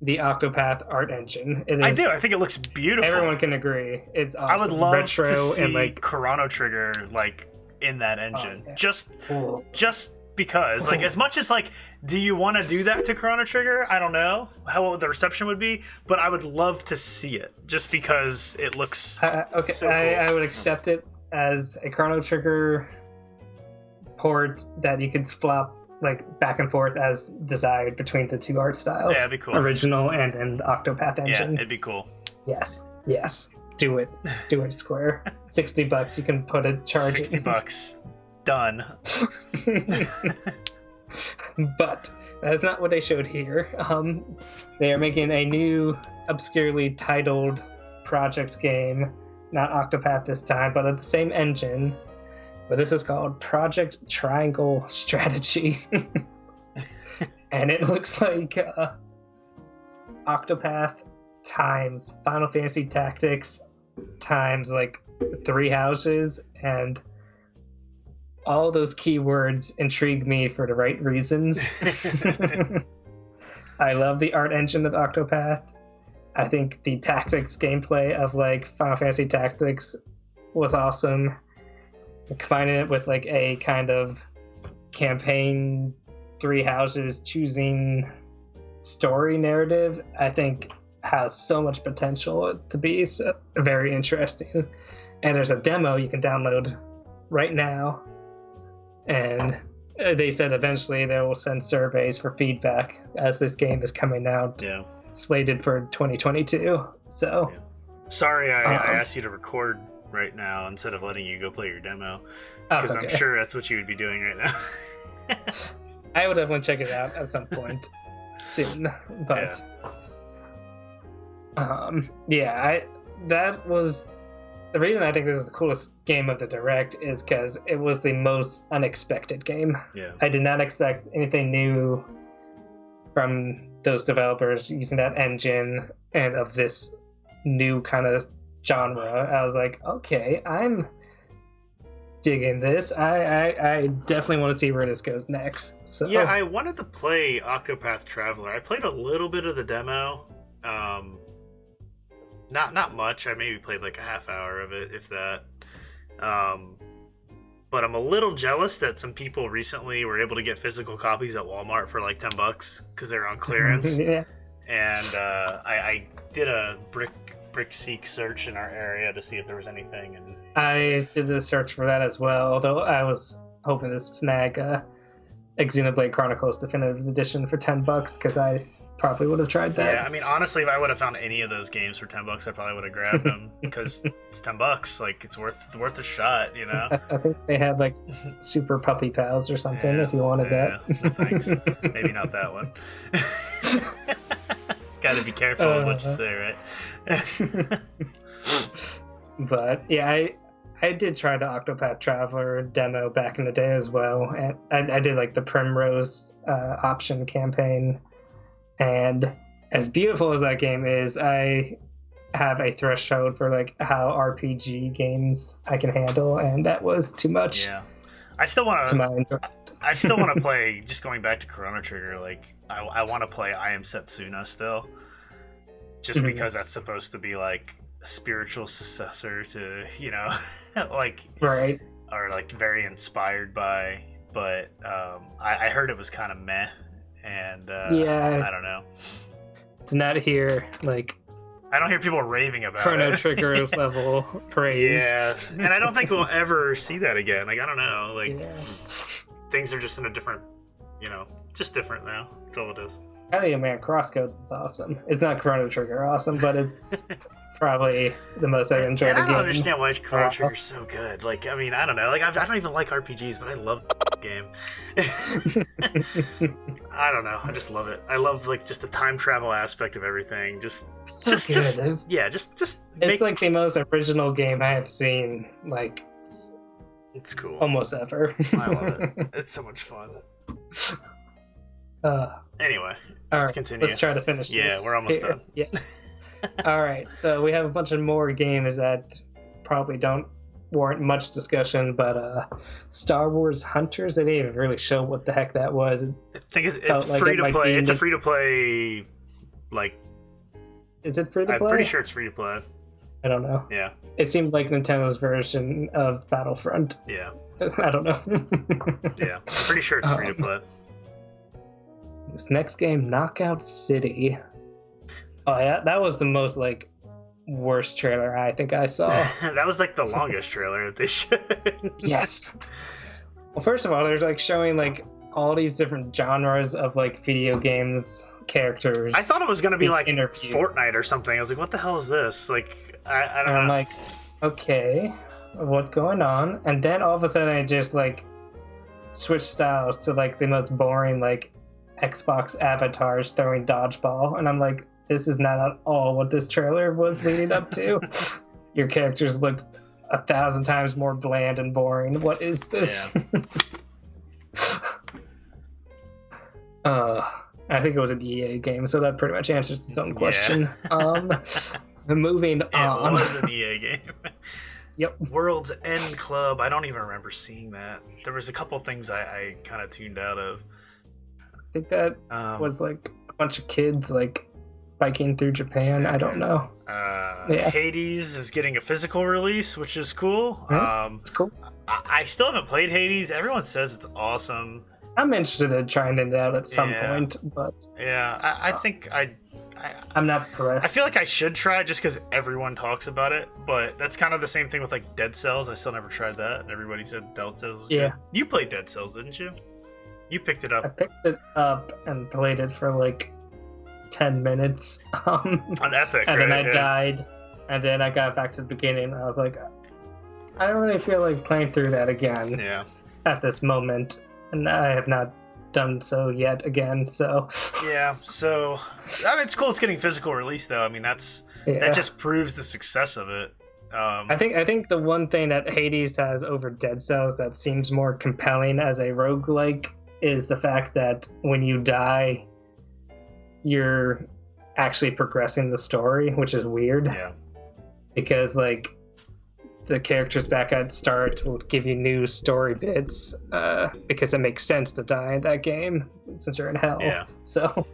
Octopath art engine. I do. I think it looks beautiful. Everyone can agree. It's awesome. I would love retro to see and like Chrono Trigger like in that engine. Yeah. Just because, like, as much as like, do you want to do that to Chrono Trigger? I don't know what the reception would be, but I would love to see it just because it looks okay. so cool. I would accept it as a Chrono Trigger port that you could flop like back and forth as desired between the two art styles. Yeah, it'd be cool. Original and the Octopath engine. Yeah, it'd be cool. Yes. Do it, Square. $60. You can put a charge. $60. Done. But that's not what they showed here. They are making a new obscurely titled project game, not Octopath this time, but at the same engine. But this is called Project Triangle Strategy. And it looks like Octopath times Final Fantasy Tactics times like 3 houses, and all those keywords intrigue me for the right reasons. I love the art engine of Octopath. I think the tactics gameplay of like Final Fantasy Tactics was awesome. Combining it with like a kind of campaign 3 houses choosing story narrative, I think has so much potential to be very interesting. And there's a demo you can download right now. And they said eventually they will send surveys for feedback as this game is coming out, slated for 2022. So, sorry, I asked you to record right now instead of letting you go play your demo, because I'm sure that's what you would be doing right now. I will definitely check it out at some point soon. But that was the reason I think this is the coolest game of the Direct, is because it was the most unexpected game. Yeah. I did not expect anything new from those developers using that engine and of this new kind of genre. I was like, okay, I'm digging this. I definitely want to see where this goes next. So yeah, I wanted to play Octopath Traveler. I played a little bit of the demo. Not much. I maybe played like a half hour of it, if that. But I'm a little jealous that some people recently were able to get physical copies at Walmart for like $10 because they're on clearance. Yeah. And I did a brick seek search in our area to see if there was anything, and I did the search for that as well. Although I was hoping to snag Xenoblade Chronicles Definitive Edition for $10 because I probably would have tried that. Yeah, I mean, honestly, if I would have found any of those games for $10, I probably would have grabbed them because it's $10. Like, it's worth a shot, you know. I think they had like Super Puppy Pals or something. If you wanted that. No, thanks. Maybe not that one. Got to be careful with what you say, right? But yeah, I did try the Octopath Traveler demo back in the day as well, and I did like the Primrose option campaign. And as beautiful as that game is, I have a threshold for like how RPG games I can handle, and that was too much. Yeah, I still want to play. Just going back to Chrono Trigger, like I want to play I Am Setsuna still, just because that's supposed to be like a spiritual successor to, you know, like right, or like very inspired by. But I heard it was kind of meh. And I don't know. To not hear like I don't hear people raving about Chrono it. Trigger level praise. Yeah, and I don't think we'll ever see that again. Like, I don't know. Like things are just in a different you know, just different now. That's all it is. I tell you, man, CrossCode is awesome. It's not Chrono Trigger awesome, but it's probably the most I've enjoyed and the I game. don't understand why Chrono Trigger's so good. Like, I mean, I don't know. Like, I don't even like RPGs, but I love the game. I don't know. I just love it. I love, like, just the time travel aspect of everything. Just It's like the most original game I have seen, like, it's cool. Almost ever. I love it. It's so much fun. Anyway, let's continue. Let's try to finish this. Yeah, we're almost done. Yes. All right, so we have a bunch of more games that probably don't warrant much discussion, but Star Wars Hunters, they didn't even really show what the heck that was. I think it's free to play. It's a free to play, like... Is it free to play? I'm pretty sure it's free to play. I don't know. Yeah. It seemed like Nintendo's version of Battlefront. Yeah. I don't know. Yeah, I'm pretty sure it's free to play. This next game, Knockout City. Oh yeah, that was the most like worst trailer I think I saw. That was like the longest trailer that they showed. Yes. Well, first of all, there's like showing like all these different genres of like video games characters. I thought it was gonna be like interview. Fortnite or something. I was like, what the hell is this? Like, I don't know. I'm like, okay, what's going on? And then all of a sudden, I just like switched styles to like the most boring like Xbox avatars throwing dodgeball, and I'm like, this is not at all what this trailer was leading up to. Your characters look 1,000 times more bland and boring. What is this? Yeah. I think it was an EA game, so that pretty much answers its own question. Yeah. Moving on. It was an EA game. Yep. World's End Club. I don't even remember seeing that. There was a couple things I kind of tuned out of. I think that was like a bunch of kids like biking through Japan. Okay. I don't know. Yeah. Hades is getting a physical release, which is cool. It's cool. I still haven't played Hades. Everyone says it's awesome. I'm interested in trying it out at some point, but I think I'm not pressed. I feel like I should try just because everyone talks about it, but that's kind of the same thing with like Dead Cells. I still never tried that, and everybody said Dead Cells was good. You played Dead Cells, didn't you? You picked it up. I picked it up and played it for like 10 minutes. On Epic, and then I died, and then I got back to the beginning, and I was like, I don't really feel like playing through that again. Yeah. At this moment, and I have not done so yet again. So. Yeah. So, I mean, it's cool. It's getting physical release, though. I mean, that just proves the success of it. I think the one thing that Hades has over Dead Cells that seems more compelling as a roguelike is the fact that when you die, you're actually progressing the story, which is weird. Yeah. Because like the characters back at start will give you new story bits because it makes sense to die in that game since you're in hell. Yeah. So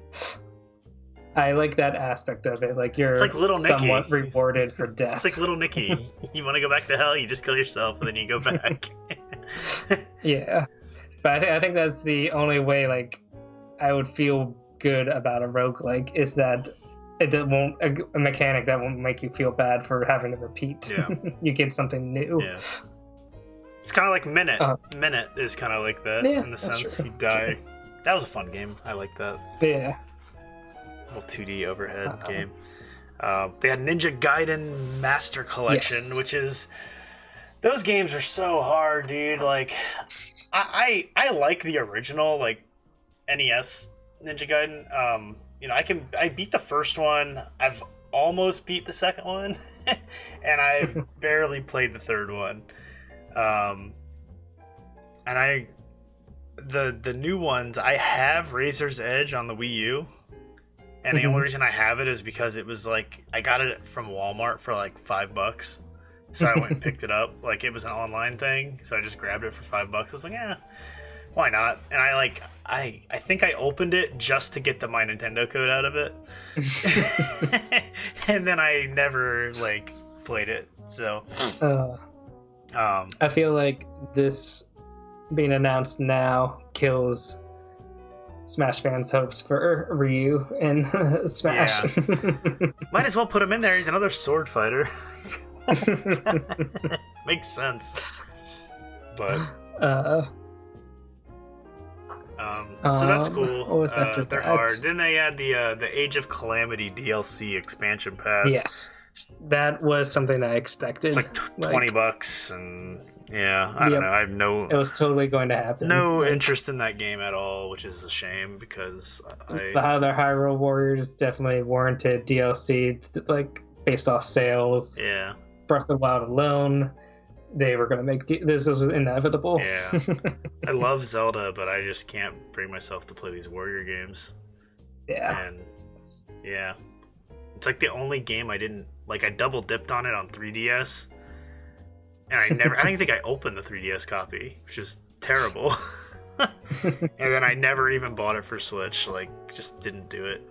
I like that aspect of it. Like you're like Little somewhat Nicky. Rewarded for death. It's like Little Nicky. You want to go back to hell, you just kill yourself and then you go back. Yeah. But I think that's the only way like I would feel good about a roguelike is that it won't a mechanic that won't make you feel bad for having to repeat. Yeah. You get something new. Yeah. It's kind of like Minute. Minute is kind of like that in the sense you die. True. That was a fun game. I like that. Yeah. Little 2D overhead game. They had Ninja Gaiden Master Collection, which is... Those games are so hard, dude. Like, I like the original, like, NES Ninja Gaiden. You know, I beat the first one. I've almost beat the second one. And I've barely played the third one. And the new ones, I have Razor's Edge on the Wii U. And the only reason I have it is because it was like, I got it from Walmart for like $5. So I went and picked it up. Like, it was an online thing. So I just grabbed it for $5. I was like, yeah, why not? And I think I opened it just to get the My Nintendo code out of it. And then I never like played it. So I feel like this being announced now kills Smash fans' hopes for Ryu in Smash. Yeah. Might as well put him in there. He's another sword fighter. Makes sense. But So that's cool. What was after they're that? hard. Then they had the Age of Calamity DLC expansion pass. Yes, that was something I expected. It's like $20, and yeah, I don't know. I have no. It was totally going to happen. No interest in that game at all, which is a shame because the other Hyrule Warriors definitely warranted DLC, like based off sales. Yeah. Breath of the Wild alone, they were going to make this was inevitable. Yeah. I love Zelda, but I just can't bring myself to play these Warrior games. Yeah. And yeah, it's like the only game I didn't like. I double dipped on it on 3DS, and I don't think I opened the 3DS copy, which is terrible. And then I never even bought it for Switch. Like, just didn't do it.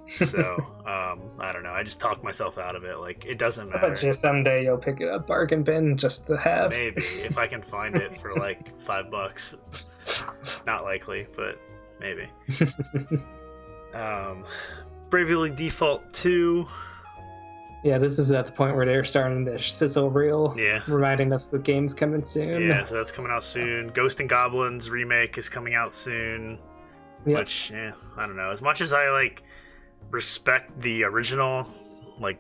So, I don't know. I just talked myself out of it. Like, it doesn't matter. But just someday you'll pick it up bargain bin just to have. Maybe if I can find it for like $5. Not likely, but maybe. Bravely Default 2. Yeah, this is at the point where they're starting their sizzle reel. Yeah. Reminding us the game's coming soon. Yeah, so that's coming out soon. Ghost and Goblins remake is coming out soon. Yep. Which, yeah, I don't know. As much as I like respect the original, like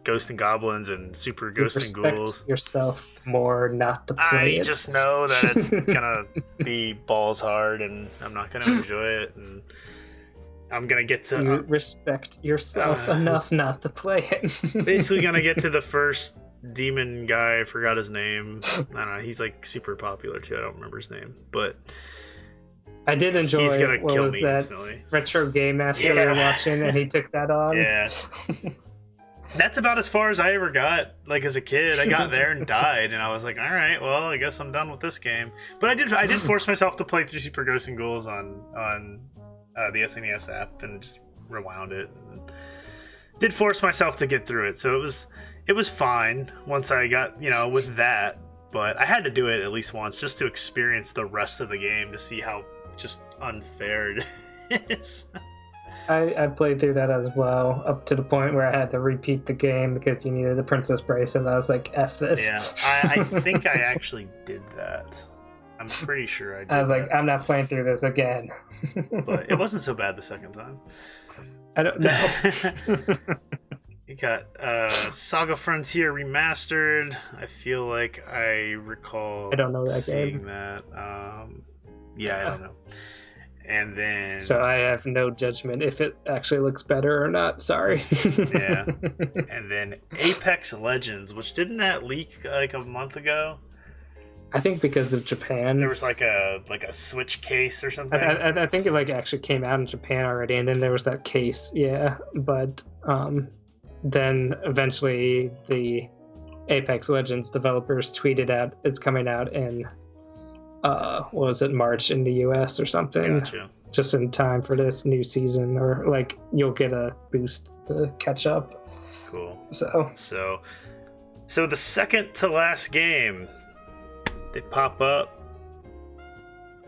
Ghost and Goblins and Super Ghost and Ghouls, yourself more not to play I just know that it's gonna be balls hard, and I'm not gonna enjoy it, and I'm gonna get to you respect yourself enough not to play it. Basically, gonna get to the first demon guy. I forgot his name. I don't know. He's like super popular too. I don't remember his name, but. I did enjoy He's gonna what kill was me that instantly. Retro Game Master we were watching, and he took that on. Yeah. That's about as far as I ever got. Like as a kid, I got there and died, and I was like, "All right, well, I guess I'm done with this game." But I did force myself to play through Super Ghosts and Ghouls on the SNES app, and just rewound it. And did force myself to get through it, so it was fine once I got with that. But I had to do it at least once just to experience the rest of the game to see how just unfair it is. I played through that as well, up to the point where I had to repeat the game because you needed a princess bracelet. I was like, F this. Yeah, I think I actually did that. I'm pretty sure I did. I was like, I'm not playing through this again. But it wasn't so bad the second time. I don't know. You got Saga Frontier Remastered. I feel like I recall I don't know that seeing game. that. Yeah, I don't know. And then... So I have no judgment if it actually looks better or not. Sorry. Yeah. And then Apex Legends, which didn't that leak like a month ago? I think because of Japan. There was like a Switch case or something. I think it like actually came out in Japan already, and then there was that case. Yeah, but then eventually the Apex Legends developers tweeted out it's coming out in what was it, March in the US or something. Gotcha. Just in time for this new season, or like you'll get a boost to catch up. Cool. So the second to last game, they pop up.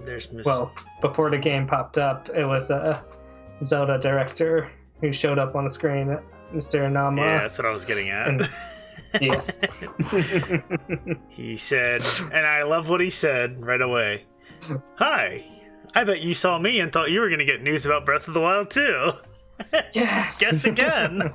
There's Well, before the game popped up, it was a Zelda director who showed up on the screen, Mr. Inama. Yeah, that's what I was getting at. Yes. He said, and I love what he said right away. Hi, I bet you saw me and thought you were going to get news about Breath of the Wild too. Yes. Guess again.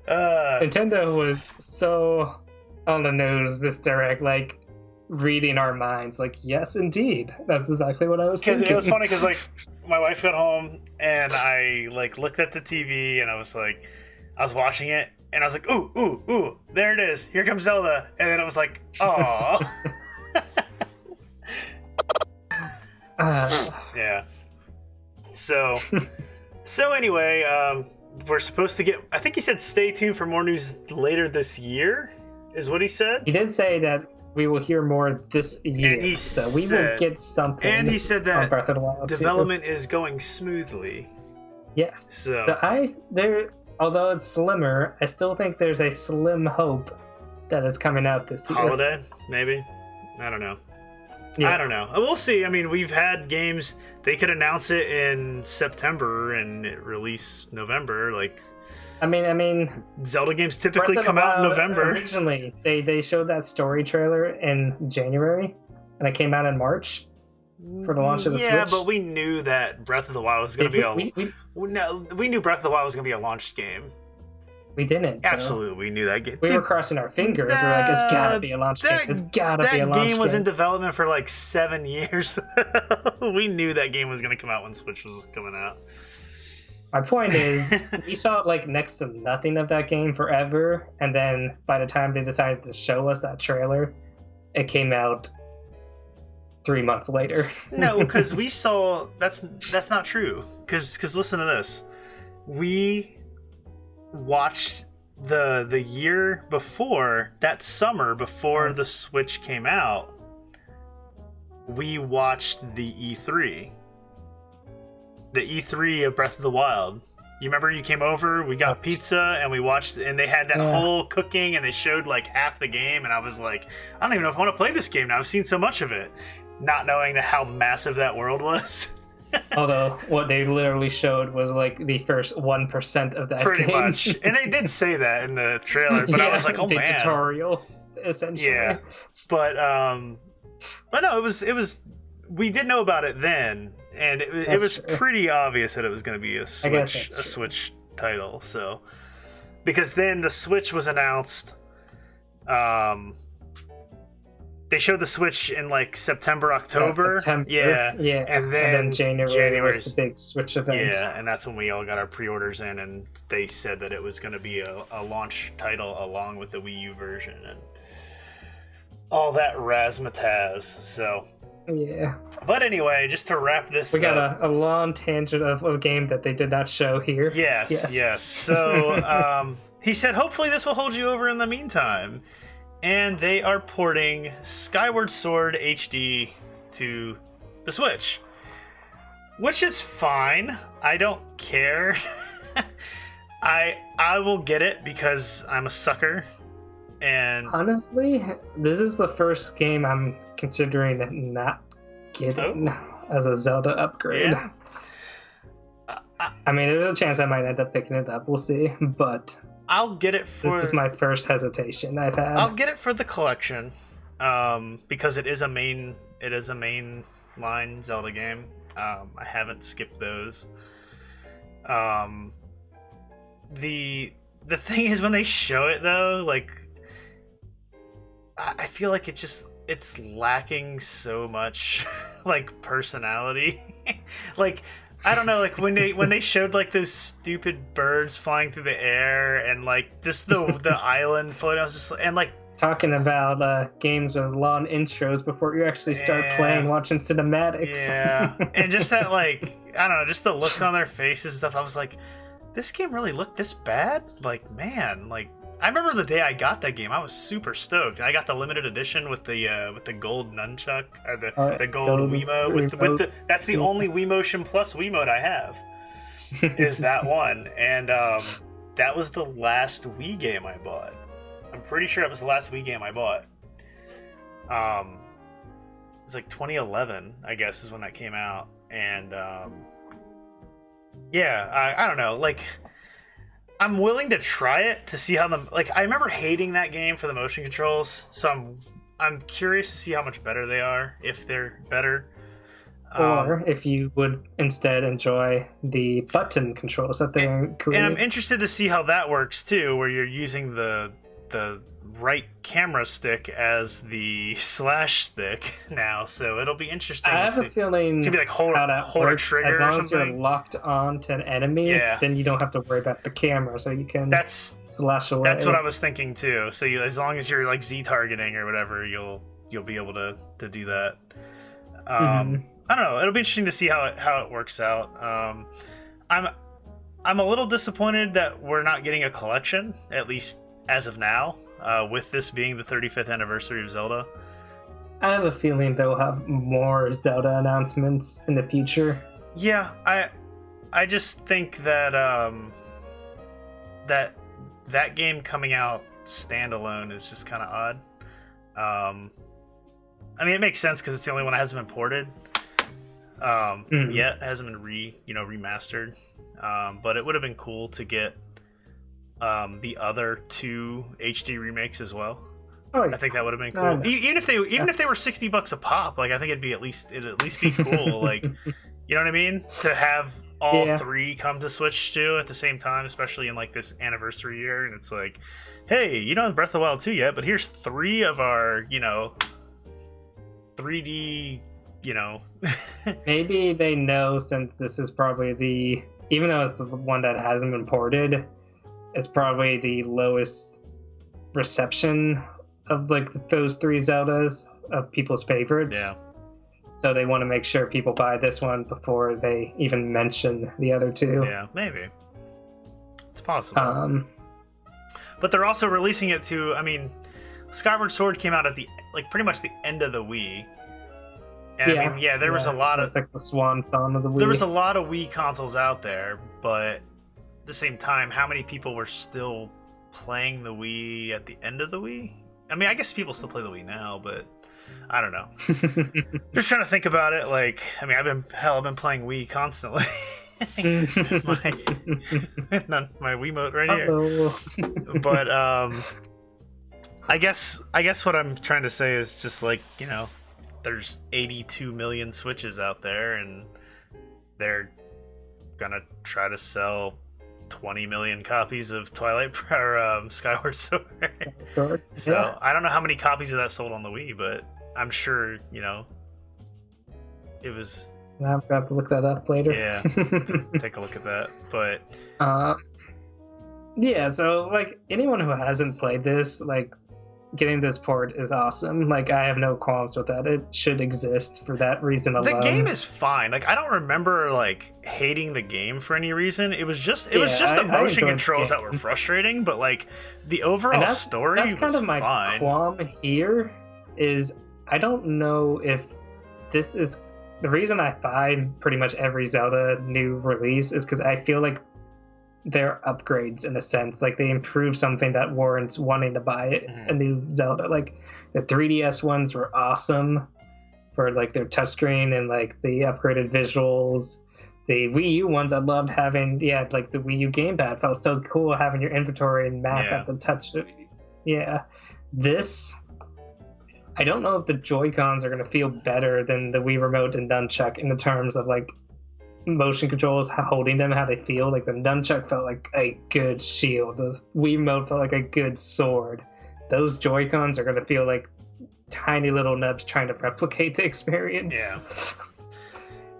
Nintendo was so on the nose this direct, like reading our minds. Like, yes, indeed, that's exactly what I was thinking. Because it was funny because like my wife got home and I like looked at the TV and I was watching it. And I was like, ooh, there it is. Here comes Zelda. And then I was like, aw. Yeah. So anyway, we're supposed to get, I think he said stay tuned for more news later this year, is what he said. He did say that we will hear more this year. And he so we will get something. And he said that Breath of the Wild development is going smoothly. Yes. So although it's slimmer, I still think there's a slim hope that it's coming out this year. Holiday, maybe? I don't know. Yeah. I don't know. We'll see. I mean, we've had games, they could announce it in September and it release November. Like, I mean, Zelda games typically come out in November. Originally, they showed that story trailer in January, and it came out in March. for the launch of the Switch. Yeah, but we knew that Breath of the Wild was going to be we knew Breath of the Wild was going to be a launch game. We didn't. Absolutely, we knew that game. We were crossing our fingers. We're like, it's gotta be a launch game. It's gotta be a launch game. That game was in development for like 7 years. We knew that game was going to come out when Switch was coming out. My point is, we saw like next to nothing of that game forever, and then by the time they decided to show us that trailer, it came out 3 months later. No, because we saw that's not true. Because listen to this, we watched the year before, that summer before the Switch came out, we watched the E3 of Breath of the Wild. You remember you came over, we got pizza, and we watched, and they had that whole cooking, and they showed like half the game, and I was like, I don't even know if I want to play this game now. I've seen so much of it, not knowing how massive that world was. Although what they literally showed was like the first 1% of that Pretty game. much. And they did say that in the trailer, but I was like, oh the man. tutorial, essentially. Yeah. But no, it was we did know about it then, and it was pretty obvious that it was going to be a Switch title. So because then the Switch was announced, they showed the Switch in like September, October. Yeah. And then January was the big Switch event. Yeah, and that's when we all got our pre-orders in, and they said that it was going to be a launch title along with the Wii U version and all that razzmatazz. So yeah. But anyway, just to wrap this up. We got a long tangent of a game that they did not show here. Yes. So he said, hopefully this will hold you over in the meantime. And they are porting Skyward Sword HD to the Switch, which is fine. I don't care. I will get it because I'm a sucker. And honestly, this is the first game I'm considering not getting as a Zelda upgrade. Yeah. I mean, there's a chance I might end up picking it up. We'll see, but I'll get it for... This is my first hesitation I've had. I'll get it for the collection, because it is a main line Zelda game. I haven't skipped those. The thing is, when they show it though, like, I feel like it's lacking so much like personality. Like, I don't know, like when they showed like those stupid birds flying through the air and like just the island floating, I was just and like talking about games with long intros before you actually start playing, watching cinematics. Yeah, and just that, like, I don't know, just the looks on their faces and stuff. I was like, this game really looked this bad? Like, man, like, I remember the day I got that game, I was super stoked. And I got the limited edition with the gold nunchuck, or the gold Wiimote. With the that's the only Wiimotion Plus Wiimote I have, is that one. And that was the last Wii game I bought. I'm pretty sure it was the last Wii game I bought. It was like 2011, I guess, is when that came out. And yeah, I don't know, like, I'm willing to try it to see how I remember hating that game for the motion controls, so I'm curious to see how much better they are, if they're better. Or if you would instead enjoy the button controls that they created. And I'm interested to see how that works too, where you're using the right camera stick as the slash stick now, so it'll be interesting. I have a feeling to be like hold a trigger. As long or as you're locked on to an enemy, then you don't have to worry about the camera, so you can slash away. That's what I was thinking too. So as long as you're like Z targeting or whatever, you'll be able to do that. I don't know. It'll be interesting to see how it works out. I'm a little disappointed that we're not getting a collection, at least as of now, with this being the 35th anniversary of Zelda. I have a feeling they'll have more Zelda announcements in the future. Yeah, I just think that that game coming out standalone is just kind of odd. I mean, it makes sense because it's the only one that hasn't been ported yet. It hasn't been remastered. But it would have been cool to get the other two HD remakes as well. Oh, yeah. I think that would have been cool. Even if they were $60 a pop, like I think it'd at least be cool. Like, you know what I mean? To have all three come to Switch too at the same time, especially in like this anniversary year, and it's like, hey, you don't have Breath of the Wild 2 yet, but here's 3 of our, 3D, Maybe they know, since this is probably even though it's the one that hasn't been ported, it's probably the lowest reception of like those 3 Zeldas of people's favorites. Yeah. So they want to make sure people buy this one before they even mention the other 2. Yeah, maybe. It's possible. But they're also releasing it to, Skyward Sword came out at pretty much the end of the Wii. And there was a lot of... like the swan song of the Wii. There was a lot of Wii consoles out there, but at the same time, how many people were still playing the Wii at the end of the Wii? I guess people still play the Wii now, but I don't know. Just trying to think about it. Like, I've been playing Wii constantly. my Wiimote right here. But I guess what I'm trying to say is just like, there's 82 million Switches out there, and they're gonna try to sell 20 million copies of Skyward Sword. So I don't know how many copies of that sold on the Wii, but I'm sure, it was... I'll have to look that up later. Yeah, take a look at that. But so like anyone who hasn't played this, like getting this port is awesome. Like I have no qualms with that. It should exist for that reason alone. The game is fine. Like I don't remember like hating the game for any reason. It was just the motion controls that were frustrating, but like the overall story was fine. That's kind of my qualm here is I don't know if this is the reason I buy pretty much every Zelda new release is because I feel like they're upgrades in a sense. Like they improve something that warrants wanting to buy it, a new Zelda. Like the 3DS ones were awesome for like their touchscreen and like the upgraded visuals. The Wii U ones I loved having, like the Wii U gamepad felt so cool having your inventory and map at the touch. Yeah. This, I don't know if the Joy-Cons are going to feel better than the Wii Remote and Nunchuck in the terms of like motion controls, holding them, how they feel. Like the Nunchuck felt like a good shield. The Wii Remote felt like a good sword. Those Joy-Cons are going to feel like tiny little nubs trying to replicate the experience. Yeah.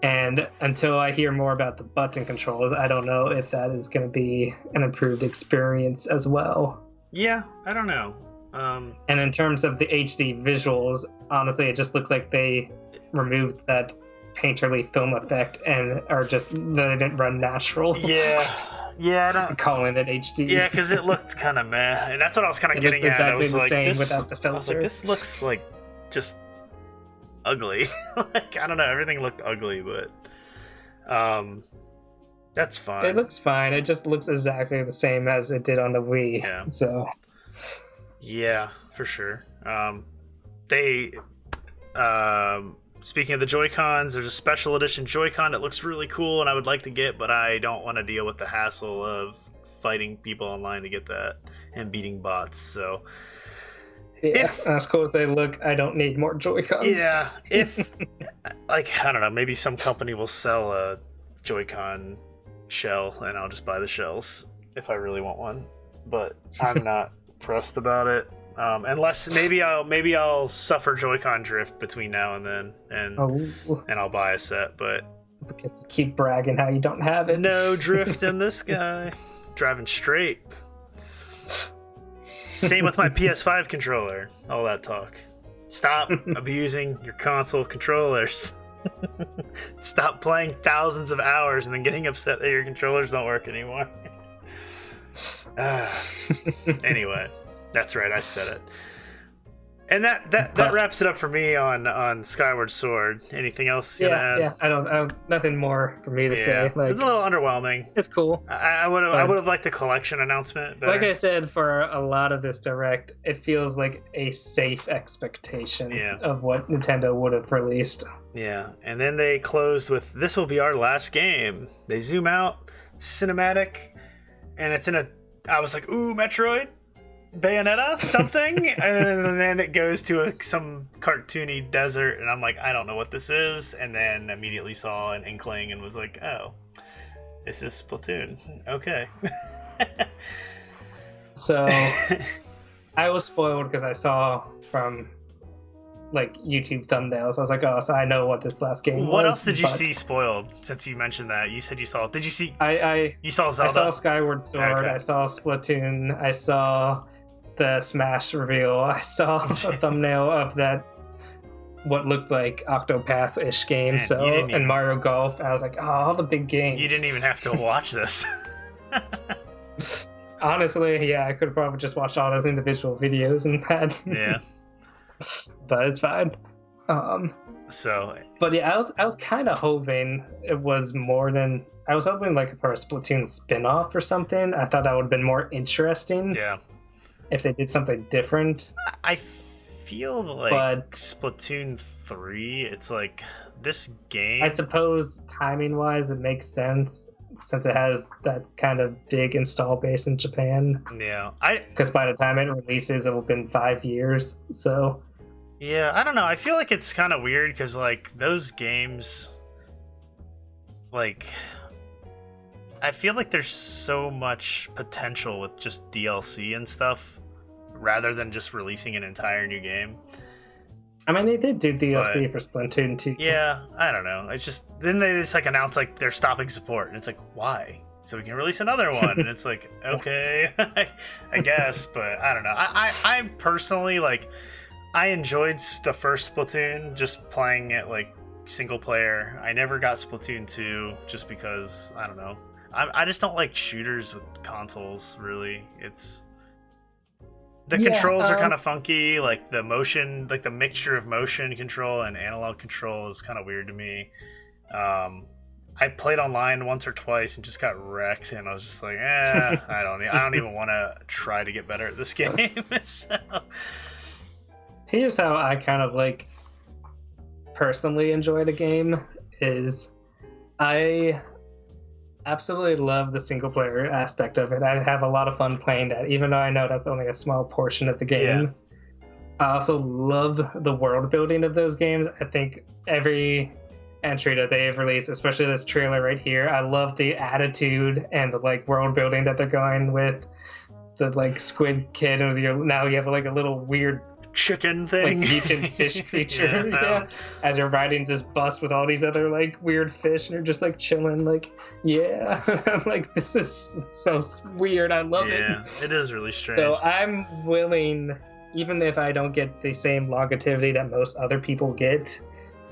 And until I hear more about the button controls, I don't know if that is going to be an improved experience as well. Yeah, I don't know. And in terms of the HD visuals, honestly, it just looks like they removed that painterly film effect and they didn't run natural. Yeah, I don't... calling it HD. Yeah, because it looked kind of meh, and that's what I was kind of getting at. Exactly I was the like, same without the filter. I was like, this looks like just ugly. Like I don't know, everything looked ugly, but that's fine. It looks fine. It just looks exactly the same as it did on the Wii. Yeah. So. Yeah, for sure. Speaking of the Joy-Cons, there's a special edition Joy-Con that looks really cool and I would like to get, but I don't want to deal with the hassle of fighting people online to get that and beating bots. So as cool as they look, I don't need more Joy-Cons. Yeah, if like I don't know, maybe some company will sell a Joy-Con shell and I'll just buy the shells if I really want one. But I'm not pressed about it. Unless maybe I'll suffer Joy-Con drift between now and then, and I'll buy a set. But because you keep bragging how you don't have it. No drift in this guy, driving straight. Same with my PS5 controller. All that talk. Stop abusing your console controllers. Stop playing thousands of hours and then getting upset that your controllers don't work anymore. Anyway. That's right, I said it. And that wraps it up for me on Skyward Sword. Anything else you want to add? Yeah, I don't nothing more for me to say. Like, it's a little underwhelming. It's cool. I would have liked a collection announcement better. Like I said, for a lot of this direct, it feels like a safe expectation of what Nintendo would have released. Yeah, and then they closed with, "This will be our last game." They zoom out, cinematic, and it's in a... I was like, ooh, Metroid? Bayonetta something, and then it goes to some cartoony desert, and I'm like, I don't know what this is, and then immediately saw an inkling and was like, oh, this is Splatoon. Okay. So I was spoiled because I saw from like YouTube thumbnails. I was like, oh, so I know what this last game was. What else did you see spoiled? Since you mentioned that, you said you saw. Did you see? You saw Zelda. I saw Skyward Sword. Okay. I saw Splatoon. I saw the Smash reveal. I saw a thumbnail of that what looked like Octopath-ish game. Man, and Mario Golf. I was like, oh, all the big games. You didn't even have to watch this. Honestly, yeah, I could have probably just watched all those individual videos and had. Yeah. But it's fine. But yeah, I was kind of hoping it was more than I was hoping like for a Splatoon spin-off or something. I thought that would have been more interesting. Yeah. If they did something different. I feel like Splatoon 3, it's like this game. I suppose timing-wise it makes sense since it has that kind of big install base in Japan. Yeah. Because by the time it releases, it'll have been 5 years. So. Yeah, I don't know. I feel like it's kind of weird because like those games, like. I feel like there's so much potential with just DLC and stuff rather than just releasing an entire new game. I mean, they did do DLC for Splatoon 2. Yeah, I don't know. It's just then they just like announce like they're stopping support, and it's like why? So we can release another one, and it's like okay, I guess, but I don't know. I personally like I enjoyed the first Splatoon just playing it like single player. I never got Splatoon 2 just because I don't know. I just don't like shooters with consoles, really. It's the controls are kind of funky, like the motion, like the mixture of motion control and analog control is kind of weird to me. I played online once or twice and just got wrecked, and I was just like, I don't even want to try to get better at this game. So. Here's how I kind of like personally enjoy the game is I absolutely love the single player aspect of it. I have a lot of fun playing that, even though I know that's only a small portion of the game. Yeah. I also love the world building of those games. I think every entry that they've released, especially this trailer right here, I love the attitude and the like world building that they're going with. The like squid kid, or now you have like a little weird chicken thing, like mutant fish creature. Yeah, as you're riding this bus with all these other like weird fish, and you're just like chilling, like I'm like, this is so weird. I love it. Yeah, it is really strange. So I'm willing, even if I don't get the same longevity that most other people get,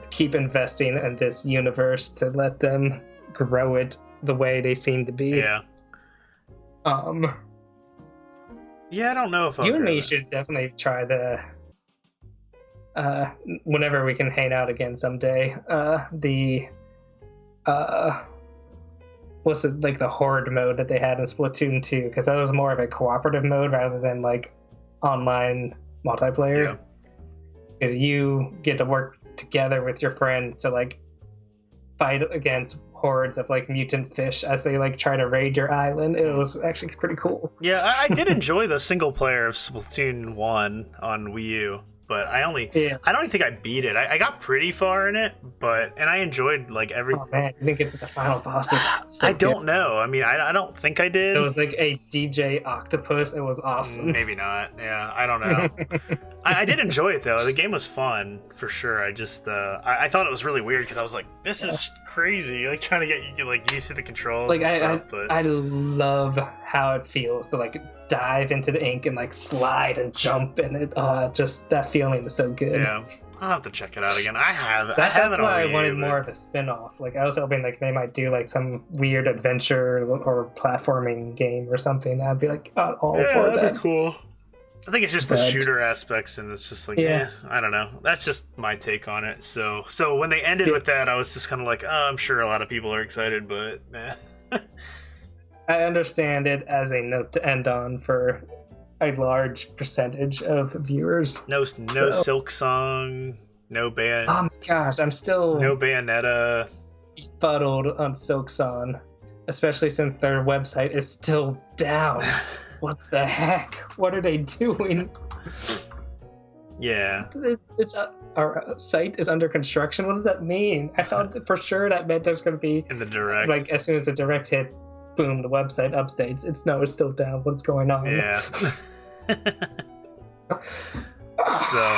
to keep investing in this universe to let them grow it the way they seem to be. Yeah. Yeah, I don't know if you and me should definitely try the whenever we can hang out again someday. What's it like the horde mode that they had in Splatoon 2? Because that was more of a cooperative mode rather than like online multiplayer. Because you get to work together with your friends to like fight against hordes of like mutant fish as they like try to raid your island. It was actually pretty cool. Yeah, I did enjoy the single player of Splatoon 1 on Wii U, but I don't even think I beat it. I got pretty far in it, and I enjoyed like everything. Oh man, you didn't get to the final boss. I don't know. I mean, I don't think I did. It was like a DJ octopus. It was awesome. Maybe not. Yeah, I don't know. I did enjoy it though. The game was fun for sure. I just I thought it was really weird because I was like, this is crazy. Like trying to get you like used to the controls. Like I love how it feels to like dive into the ink and like slide and jump, and it just that feeling is so good. Yeah, I'll have to check it out again. That's why I wanted more of a spin-off. Like I was hoping like they might do like some weird adventure or platforming game or something. I'd be like all for that'd be cool. I think it's just the shooter aspects, and it's just like, I don't know. That's just my take on it. So when they ended with that, I was just kind of like, I'm sure a lot of people are excited, but I understand it as a note to end on for a large percentage of viewers. No Silk Song, no band. Oh my gosh, I'm still no Bayonetta. Befuddled on Silk Song, especially since their website is still down. What the heck? What are they doing? Yeah. Our site is under construction. What does that mean? I thought for sure that meant there's going to be in the direct. Like as soon as the direct hit, boom, the website updates. It's still down. What's going on? Yeah. So,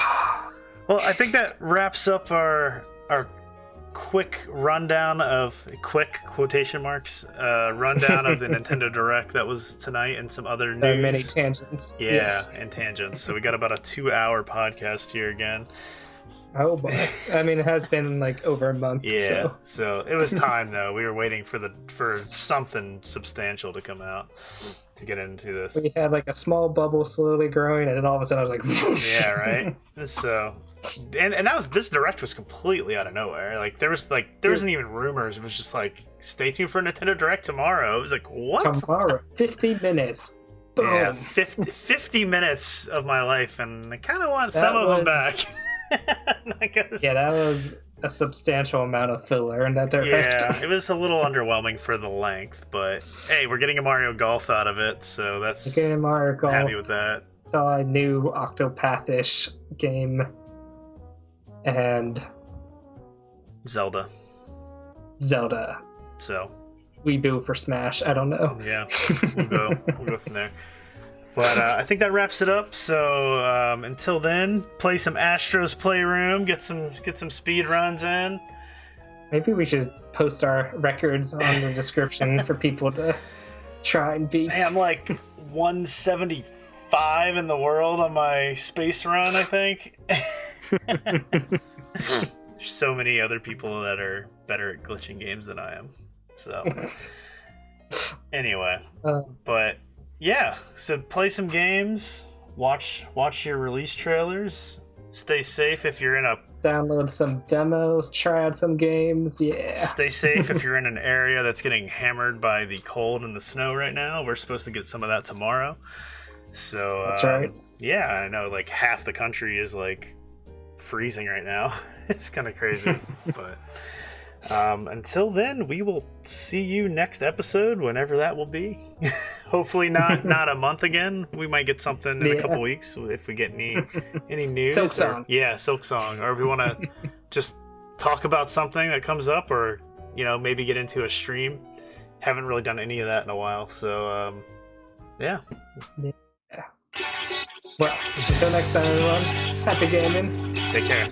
well, I think that wraps up our quick rundown of quotation marks rundown of the Nintendo Direct that was tonight and some other news. Many tangents. Yeah, yes. And tangents. So we got about a 2-hour podcast here again. Oh boy! I mean, it has been like over a month. Yeah. So it was time though. We were waiting for something substantial to come out to get into this. We had like a small bubble slowly growing, and then all of a sudden I was like, yeah, right. So, and that was this Direct was completely out of nowhere. Like there wasn't even rumors. It was just like, stay tuned for Nintendo Direct tomorrow. It was like, what? Tomorrow, 50 minutes. Boom. Yeah, 50 minutes of my life, and I kind of want some of them back. Yeah, that was a substantial amount of filler in that Direct. Yeah, it was a little underwhelming for the length, but hey, we're getting a Mario Golf out of it, so that's getting Mario Golf. Happy with that. Saw a new Octopath-ish game, and Zelda. So we do for Smash. I don't know. Yeah, we'll go from there. But I think that wraps it up. So until then, play some Astro's Playroom, get some speed runs in. Maybe we should post our records on the description for people to try and beat. Hey, I'm like 175 in the world on my space run, I think. There's so many other people that are better at glitching games than I am. So anyway, but. Yeah, so play some games, watch your release trailers, stay safe if you're in a... Download some demos, try out some games, yeah. Stay safe if you're in an area that's getting hammered by the cold and the snow right now. We're supposed to get some of that tomorrow. So, that's right. Yeah, I know, like, half the country is, like, freezing right now. It's kind of crazy, but... until then, we will see you next episode, whenever that will be. Hopefully not a month again. We might get something in a couple weeks if we get any news. Silk Song. Silk Song. Or if we want to just talk about something that comes up, or maybe get into a stream. Haven't really done any of that in a while, so yeah. Well, until next time, everyone. Happy gaming. Take care.